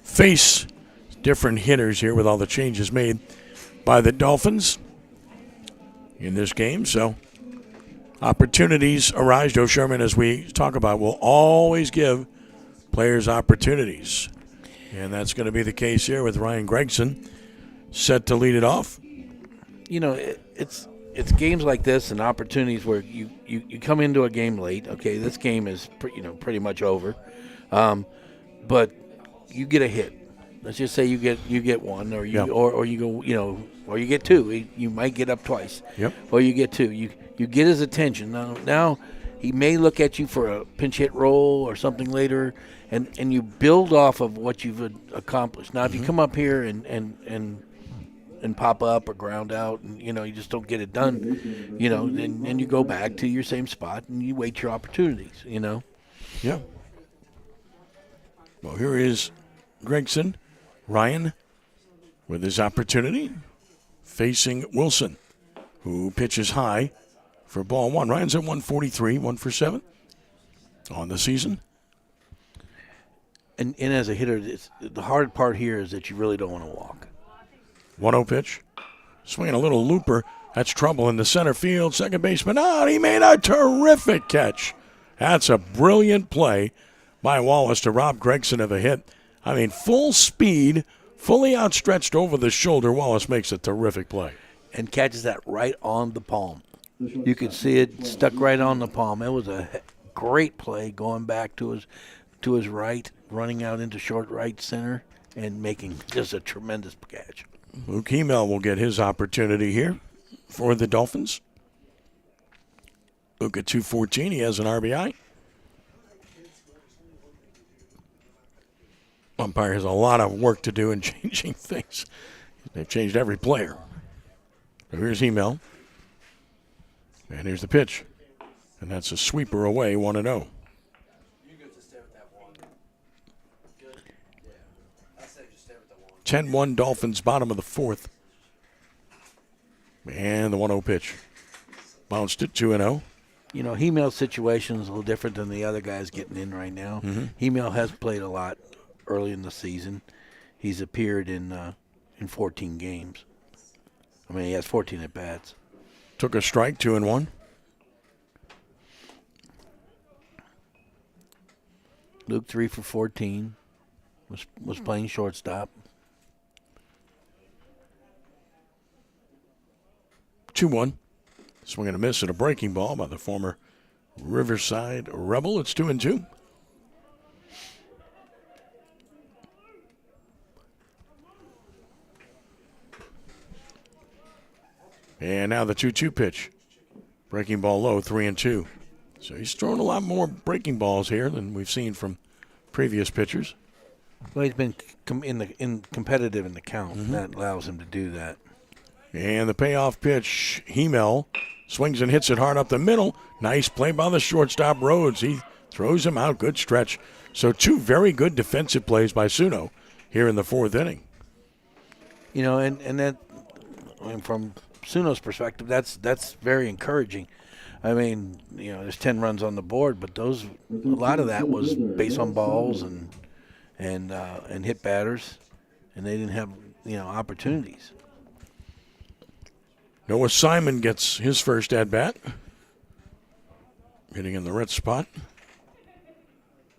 face different hitters here with all the changes made by the Dolphins in this game. So opportunities arise. Joe Sherman, as we talk about, will always give players opportunities. And that's going to be the case here with Ryan Gregson set to lead it off. You know, it's games like this and opportunities where you come into a game late. Okay, this game is pretty much over. But you get a hit. Let's just say you get one, or you or you go, or you get 2. You might get up twice. Yep. Or you get 2. You get his attention. Now he may look at you for a pinch hit roll or something later, and you build off of what you've accomplished. Now, if you come up here and pop up or ground out, and you just don't get it done, then you go back to your same spot and you wait your opportunities. Yeah. Well, here is Gregson, Ryan, with his opportunity, facing Wilson, who pitches high for ball 1. Ryan's at 143, 1 for 7 on the season. And as a hitter, the hard part here is that you really don't want to walk. 1-0 pitch. Swinging a little looper. That's trouble in the center field. Second baseman out. He made a terrific catch. That's a brilliant play by Wallace to rob Gregson of a hit. I mean, full speed, fully outstretched over the shoulder. Wallace makes a terrific play. And catches that right on the palm. You could see it stuck right on the palm. It was a great play going back to his right, running out into short right center, and making just a tremendous catch. Luke Hemel will get his opportunity here for the Dolphins. Luke at 214, he has an RBI. Umpire has a lot of work to do in changing things. They've changed every player. So here's Hemel. And here's the pitch. And that's a sweeper away, 1-0. 10-1 Dolphins, bottom of the 4th. And the 1-0 pitch. Bounced it 2-0. You know, Hemell's situation is a little different than the other guys getting in right now. Hemell has played a lot early in the season. He's appeared in 14 games. I mean, he has 14 at-bats. Took a strike, 2-1. Luke 3 for 14. Was playing shortstop. 2-1. Swing and a miss at a breaking ball by the former Riverside Rebel. It's 2-2. And now the 2-2 pitch. Breaking ball low, 3-2. So he's throwing a lot more breaking balls here than we've seen from previous pitchers. Well, he's been competitive in the count, and that allows him to do that. And the payoff pitch, Hemell swings and hits it hard up the middle. Nice play by the shortstop, Rhodes. He throws him out. Good stretch. So 2 very good defensive plays by Suno here in the 4th inning. You know, and that, I mean, from Suno's perspective, that's very encouraging. I mean, you know, there's 10 runs on the board, but a lot of that was base on balls and hit batters, and they didn't have, opportunities. Noah Simon gets his first at-bat. Hitting in the red spot.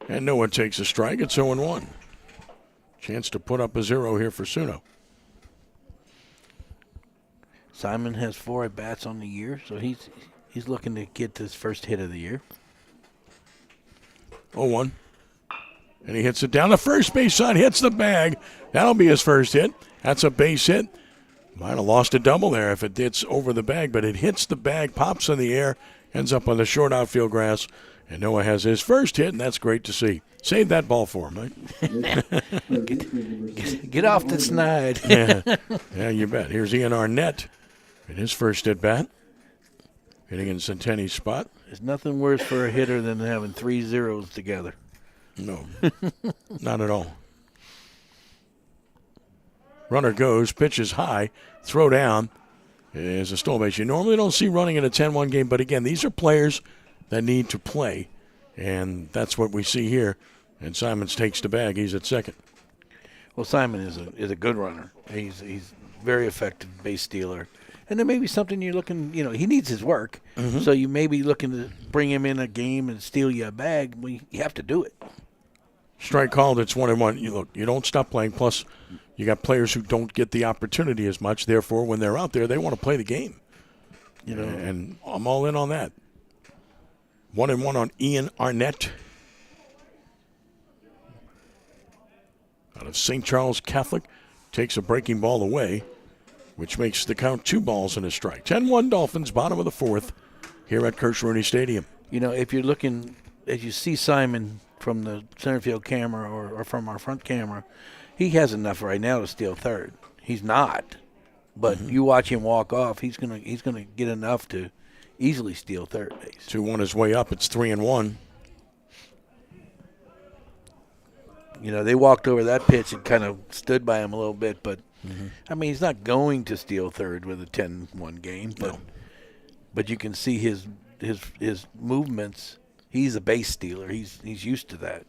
And Noah takes a strike. It's 0-1. Chance to put up a 0 here for Suno. Simon has 4 at-bats on the year, so he's looking to get his first hit of the year. 0-1. And he hits it down the first base side, hits the bag. That'll be his first hit. That's a base hit. Might have lost a double there if it hits over the bag, but it hits the bag, pops in the air, ends up on the short outfield grass, and Noah has his first hit, and that's great to see. Save that ball for him, right? Get off the snide. Yeah, you bet. Here's Ian Arnett in his first at-bat, hitting in Centenni's spot. There's nothing worse for a hitter than having 3 zeros together. No, not at all. Runner goes, pitches high, throw down. Is a stolen base. You normally don't see running in a 10-1 game, but again, these are players that need to play, and that's what we see here. And Simons takes the bag. He's at second. Well, Simon is a good runner. He's very effective base stealer. And there may be something you're looking, he needs his work. So you may be looking to bring him in a game and steal you a bag. Well, you have to do it. Strike called. It's 1-1. You don't stop playing. Plus, you got players who don't get the opportunity as much. Therefore, when they're out there, they want to play the game. And I'm all in on that. 1-1 on Ian Arnett. Out of St. Charles Catholic. Takes a breaking ball away, which makes the count 2 balls and a strike. 10-1 Dolphins, bottom of the 4th, here at Kirsch Rooney Stadium. If you're looking, as you see Simon from the center field camera or from our front camera, he has enough right now to steal third. He's not, but you watch him walk off, he's gonna get enough to easily steal third base. 2-1 his way up. It's 3-1. They walked over that pitch and kind of stood by him a little bit, but I mean, he's not going to steal third with a 10-1 game, but you can see his movements. He's a base stealer. He's used to that.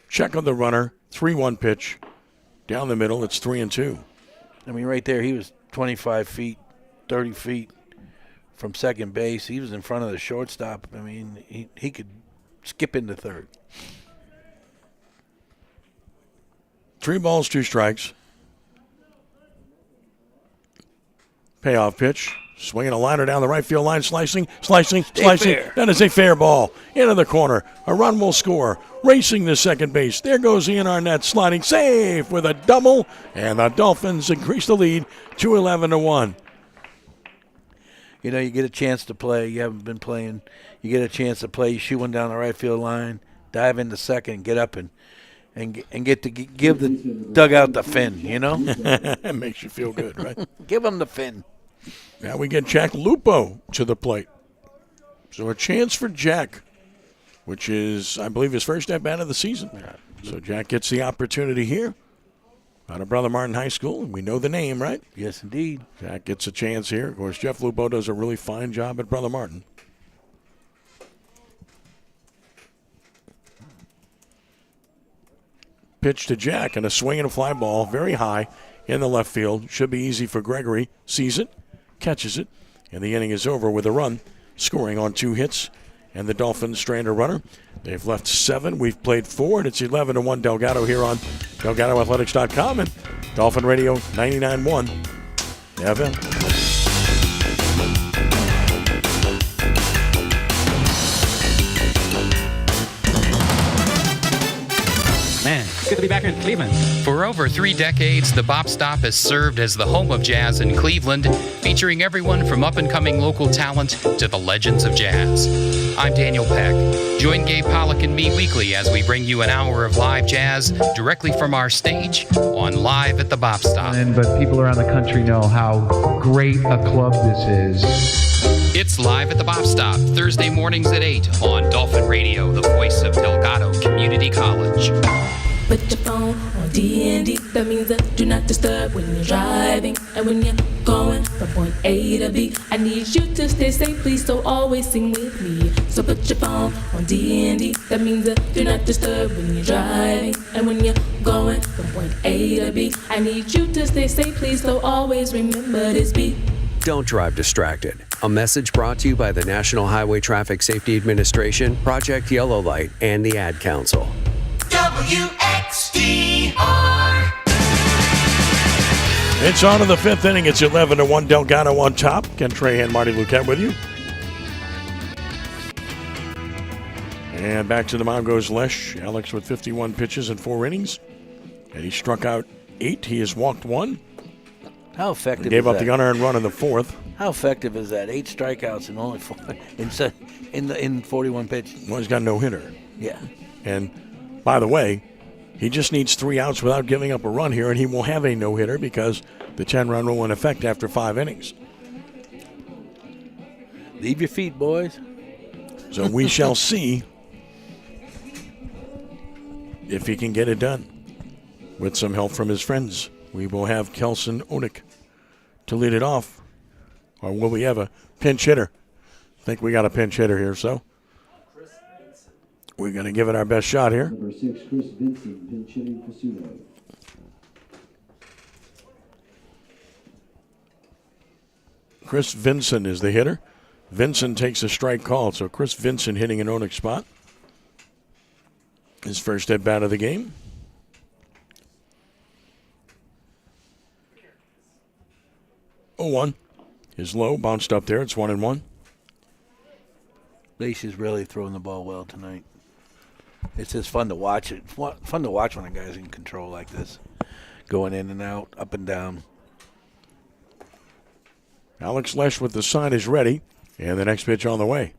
Check on the runner. 3-1 pitch. Down the middle, it's 3-2. I mean, right there, he was 25 feet, 30 feet from second base. He was in front of the shortstop. I mean, he could skip into third. 3 balls, 2 strikes. Payoff pitch. Swinging a liner down the right field line, slicing. Fair. That is a fair ball. Into the corner. A run will score. Racing to second base. There goes Ian Arnett sliding safe with a double. And the Dolphins increase the lead to 11-1. You get a chance to play. You haven't been playing. You get a chance to play. You shoot one down the right field line. Dive into second. Get up and get to give the dugout the fin, It makes you feel good, right? Give them the fin. Now we get Jack Lupo to the plate. So a chance for Jack, which is, I believe, his first at-bat of the season. So Jack gets the opportunity here. out of Brother Martin High School. We know the name, right? Yes, indeed. Jack gets a chance here. Of course, Jeff Lupo does a really fine job at Brother Martin. Pitch to Jack, and a swing and a fly ball very high in the left field. Should be easy for Gregory. Sees it, catches it, and the inning is over with a run, scoring on 2 hits. And the Dolphins strand a runner. They've left 7. We've played 4, and it's 11-1 Delgado here on DelgadoAthletics.com and Dolphin Radio 99.1 FM. Man, it's good to be back here in Cleveland. For over 3 decades, the Bop Stop has served as the home of jazz in Cleveland, featuring everyone from up-and-coming local talent to the legends of jazz. I'm Daniel Peck. Join Gabe Pollock and me weekly as we bring you an hour of live jazz directly from our stage on Live at the Bop Stop. But people around the country know how great a club this is. It's Live at the Bop Stop, Thursday mornings at 8 on Dolphin Radio, the voice of Delgado Community College. Put your phone on D&D, that means that do not disturb when you're driving. And when you're going from point A to B, I need you to stay safe, please, so always sing with me. So put your phone on D&D, that means that do not disturb when you're driving. And when you're going from point A to B, I need you to stay safe, please, so always remember this beat. Don't drive distracted. A message brought to you by the National Highway Traffic Safety Administration, Project Yellow Light, and the Ad Council. WXDR. It's on to the 5th inning. It's 11-1 Delgado on top. Ken Trahan, Marty Luquette with you. And back to the mound goes Lesh. Alex with 51 pitches in 4 innings. And he struck out 8. He has walked 1. How effective Gave is up that? the unearned run in the 4th. How effective is that? 8 strikeouts and only 4 in 41 pitches. Well, he's got no hitter. Yeah. And by the way, he just needs 3 outs without giving up a run here, and he will have a no-hitter because the 10-run rule in effect after 5 innings. Leave your feet, boys. So we shall see if he can get it done. With some help from his friends, we will have Kelson Onik to lead it off. Or will we have a pinch hitter? I think we got a pinch hitter here, so we're going to give it our best shot here. Number 6, Chris Vincent, pinch hitting for Pseudo. Chris Vincent is the hitter. Vincent takes a strike call, so Chris Vincent hitting an Onik spot. His first at bat of the game. Oh, 1 is low, bounced up there. It's 1-1. Leish is really throwing the ball well tonight. It's just fun to watch it. Fun to watch when a guy's in control like this, going in and out, up and down. Alex Lesh with the sign is ready, and the next pitch on the way.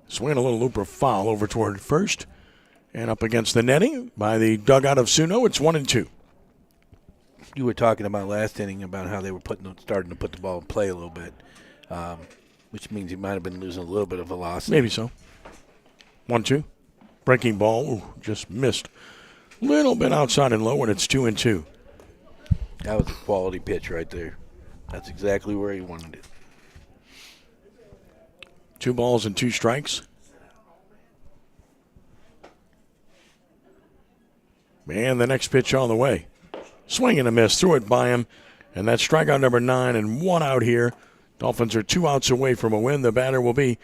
Swing a little looper foul over toward first, and up against the netting by the dugout of Suno. It's 1-2. You were talking about last inning about how they were starting to put the ball in play a little bit, which means he might have been losing a little bit of velocity. Maybe so. 1-2. Breaking ball. Ooh, just missed. Little bit outside and low, and it's 2-2. That was a quality pitch right there. That's exactly where he wanted it. 2 balls and 2 strikes. And the next pitch on the way. Swing and a miss. Threw it by him. And that's strikeout number 9 and 1 out here. Dolphins are 2 outs away from a win. The batter will be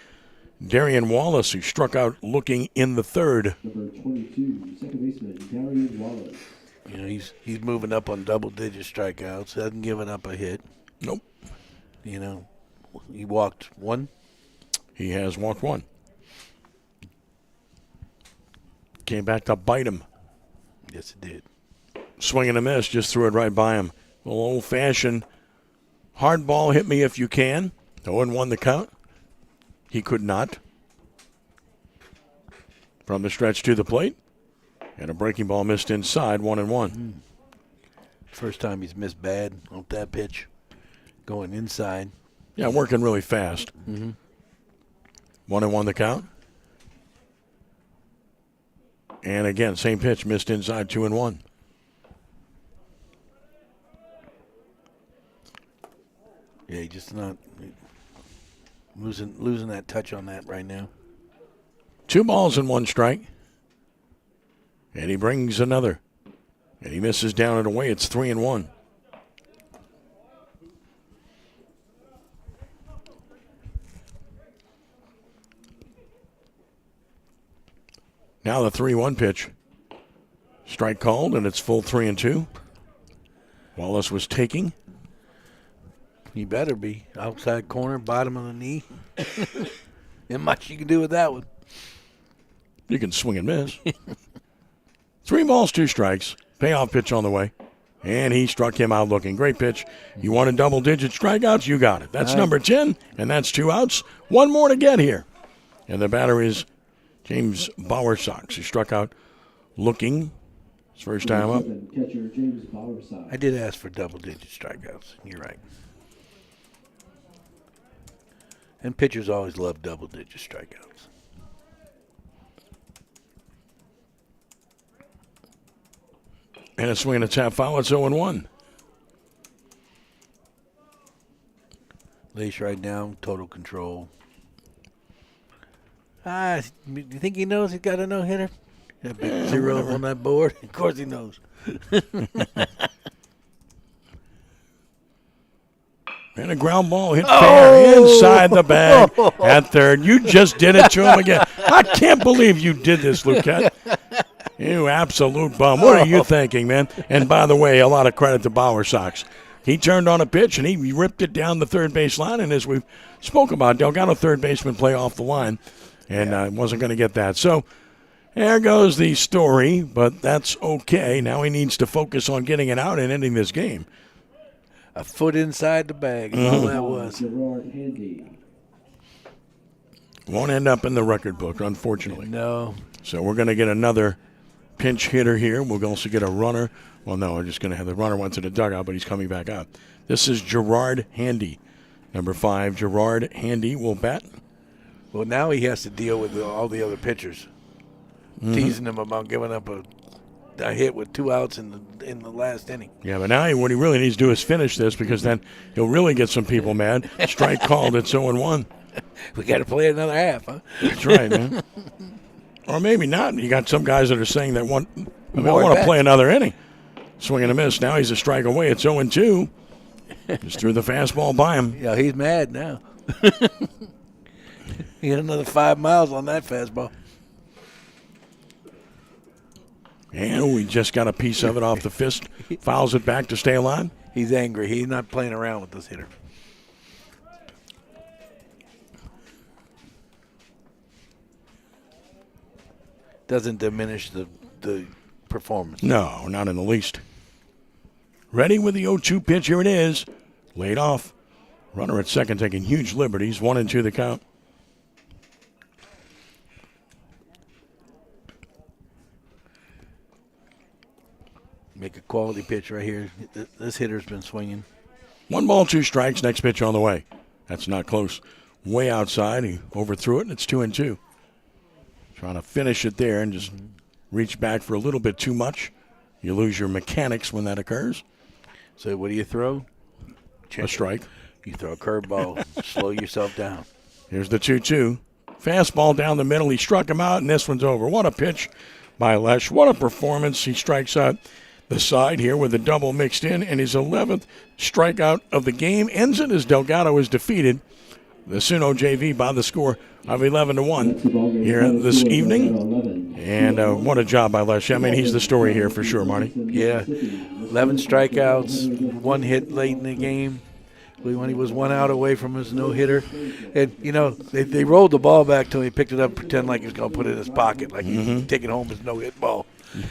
Darian Wallace, who struck out looking in the 3rd. Number 22, second baseman, Darian Wallace. You know, he's moving up on double-digit strikeouts. Hasn't given up a hit. Nope. You know, he walked 1. He has walked 1. Came back to bite him. Yes, it did. Swing and a miss, just threw it right by him. A little old-fashioned hard ball, hit me if you can. 0-1 the count. He could not. From the stretch to the plate. And a breaking ball missed inside, 1-1. First time he's missed bad on that pitch. Going inside. Yeah, working really fast. 1-1 the count. And again, same pitch, missed inside, 2-1. Yeah, he's just not losing that touch on that right now. 2 balls and 1 strike. And he brings another. And he misses down and away. It's 3-1. Now the 3-1 pitch. Strike called, and it's full 3-2. Wallace was taking. You better be. Outside corner, bottom of the knee. Not much you can do with that one. You can swing and miss. 3 balls, 2 strikes. Payoff pitch on the way. And he struck him out looking. Great pitch. You wanted double-digit strikeouts? You got it. That's number 10, and that's 2 outs. 1 more to get here. And the batter is James Bowersox. He struck out looking. His first time up. I did ask for double-digit strikeouts. You're right. And pitchers always love double-digit strikeouts. And a swing and a tap foul. It's 0-1. Lace right now, total control. Do you think he knows he's got a no-hitter? That big 0 on that board? Of course he knows. And a ground ball hit fair inside the bag at third. You just did it to him again. I can't believe you did this, Luquette. You absolute bum. What are you thinking, man? And by the way, a lot of credit to Bowersox. He turned on a pitch, and he ripped it down the third base line. And as we've spoke about, Delgado third baseman play off the line, and wasn't going to get that. So there goes the story, but that's okay. Now he needs to focus on getting it out and ending this game. A foot inside the bag. All that was. Won't end up in the record book, unfortunately. No. So we're going to get another pinch hitter here. We'll also get a runner. Well, no, we're just going to have the runner went to the dugout, but he's coming back out. This is Gerard Handy. Number 5, Gerard Handy will bat. Well, now he has to deal with all the other pitchers, teasing him about giving up a hit with 2 outs in the last inning. Yeah, but now what he really needs to do is finish this, because then he'll really get some people mad. Strike called at 0-1. We got to play another half, huh? That's right, man. Or maybe not. You got some guys that are saying that I want to play another inning. Swing and a miss. Now he's a strike away. It's 0-2. Just threw the fastball by him. Yeah, he's mad now. He hit another 5 miles on that fastball. And we just got a piece of it off the fist. Fouls it back to stay alive. He's angry. He's not playing around with this hitter. Doesn't diminish the performance. No, not in the least. Ready with the 0-2 pitch. Here it is. Laid off. Runner at second taking huge liberties. 1-2 the count. Make a quality pitch right here. This hitter's been swinging. 1 ball, 2 strikes. Next pitch on the way. That's not close. Way outside. He overthrew it, and it's 2-2. Trying to finish it there and just reach back for a little bit too much. You lose your mechanics when that occurs. So what do you throw? A strike. You throw a curveball. Slow yourself down. Here's the 2-2. Fastball down the middle. He struck him out, and this one's over. What a pitch by Lesh. What a performance. He strikes out the side here with a double mixed in, and his 11th strikeout of the game ends it as Delgado is defeated. The Suno JV by the score of 11-1 here this evening. And what a job by Lesh. I mean, he's the story here for sure, Marty. Yeah, 11 strikeouts, 1 hit late in the game when he was 1 out away from his no-hitter. And, you know, they rolled the ball back to him. He picked it up, pretend like he was going to put it in his pocket, like he's taking home his no-hit ball.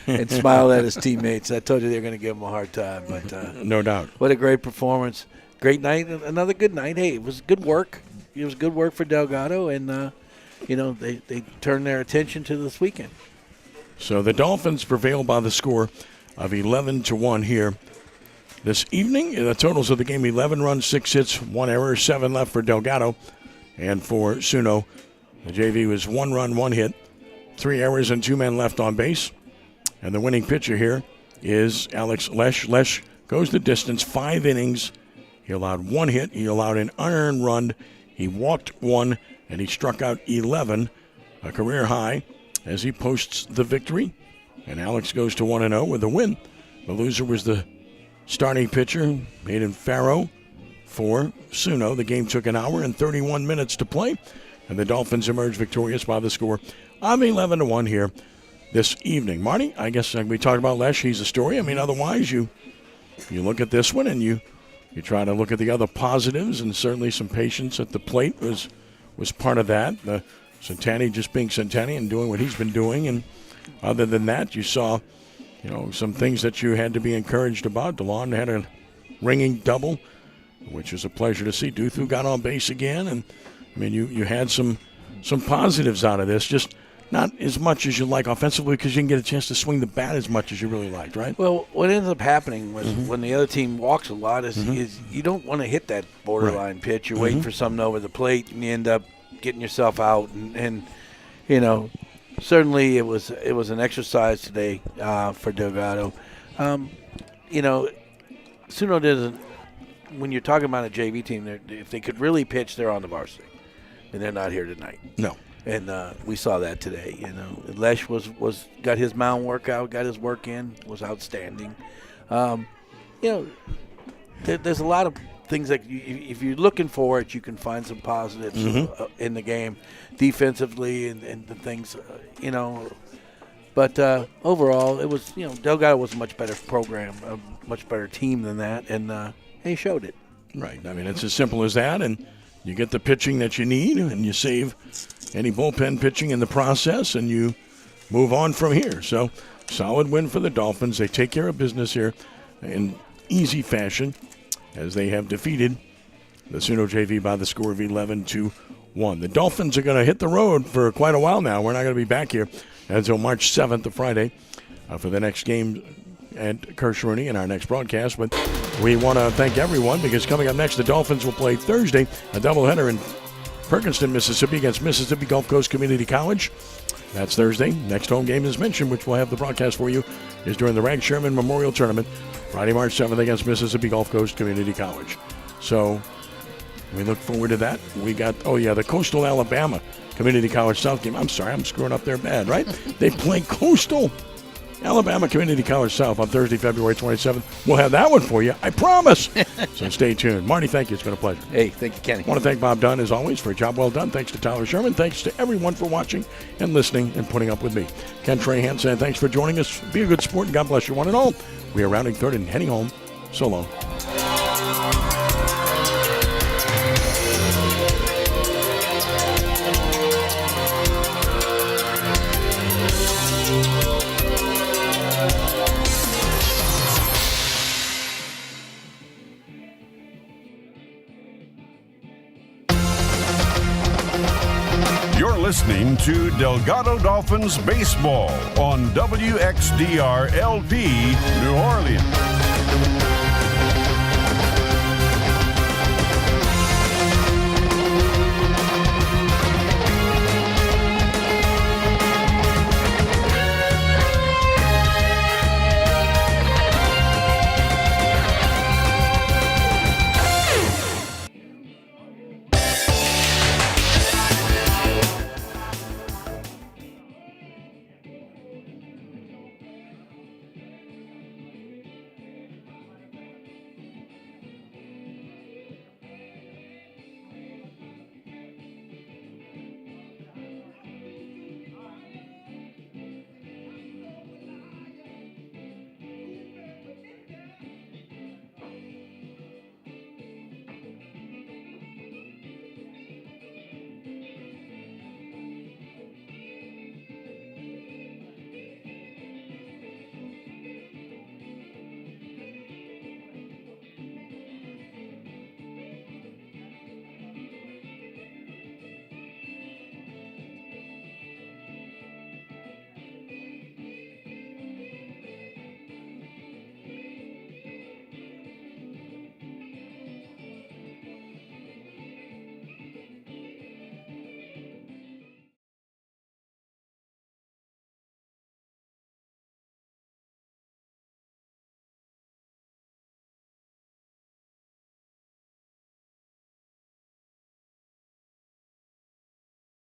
And smiled at his teammates. I told you they were going to give him a hard time. But no doubt. What a great performance. Great night. Another good night. Hey, it was good work. It was good work for Delgado, and, you know, they turned their attention to this weekend. So the Dolphins prevail by the score of 11-1 here this evening. The totals of the game, 11 runs, 6 hits, 1 error, 7 left for Delgado. And for Suno, the JV was 1 run, 1 hit, 3 errors, and 2 men left on base. And the winning pitcher here is Alex Lesh. Lesh goes the distance, 5 innings He allowed 1 hit. He allowed an unearned run. He walked 1, and he struck out 11, a career high, as he posts the victory. And Alex goes to 1-0 with a win. The loser was the starting pitcher, Hayden Farrow, for Suno. The game took an hour and 31 minutes to play, and the Dolphins emerged victorious by the score of 11-1 here this evening. Marty, I guess we talked about Lesh. He's a story. I mean, otherwise, you look at this one and you try to look at the other positives, and certainly some patience at the plate was part of that. The Centani just being Centani and doing what he's been doing, and other than that, you saw, some things that you had to be encouraged about. DeLon had a ringing double, which is a pleasure to see. Duthu got on base again, and I mean, you had some positives out of this. Just not as much as you like offensively, because you didn't get a chance to swing the bat as much as you really liked, right? Well, what ends up happening was when the other team walks a lot is you don't want to hit that borderline pitch. You're waiting for something over the plate, and you end up getting yourself out. And certainly it was an exercise today for Delgado. Suno doesn't. When you're talking about a JV team, if they could really pitch, they're on the varsity, and they're not here tonight. No. And we saw that today. Lesh was got his mound workout, got his work in, was outstanding. There's a lot of things that if you're looking for it, you can find some positives in the game, defensively and the things, But overall, it was Delgado was a much better program, a much better team than that, and he showed it. Right. I mean, it's as simple as that, and you get the pitching that you need, and you save any bullpen pitching in the process, and you move on from here. So, solid win for the Dolphins. They take care of business here in easy fashion, as they have defeated the Suno JV by the score of 11-1. The Dolphins are going to hit the road for quite a while now. We're not going to be back here until March 7th, the Friday, for the next game at Kirsch-Rooney in our next broadcast. But we want to thank everyone, because coming up next, the Dolphins will play Thursday, a doubleheader in Perkinston, Mississippi, against Mississippi Gulf Coast Community College. That's Thursday. Next home game, as mentioned, which we'll have the broadcast for you, is during the Rag Sherman Memorial Tournament, Friday, March 7th, against Mississippi Gulf Coast Community College. So we look forward to that. We got, the Coastal Alabama Community College South game. I'm sorry, I'm screwing up there bad, right? They play Coastal Alabama Community College South on Thursday, February 27th. We'll have that one for you, I promise. So stay tuned. Marty, thank you. It's been a pleasure. Hey, thank you, Kenny. I want to thank Bob Dunn, as always, for a job well done. Thanks to Tyler Sherman. Thanks to everyone for watching and listening and putting up with me. Ken Trahan saying thanks for joining us. Be a good sport, and God bless you one and all. We are rounding third and heading home. So long. Listening to Delgado Dolphins Baseball on WXDR LP New Orleans.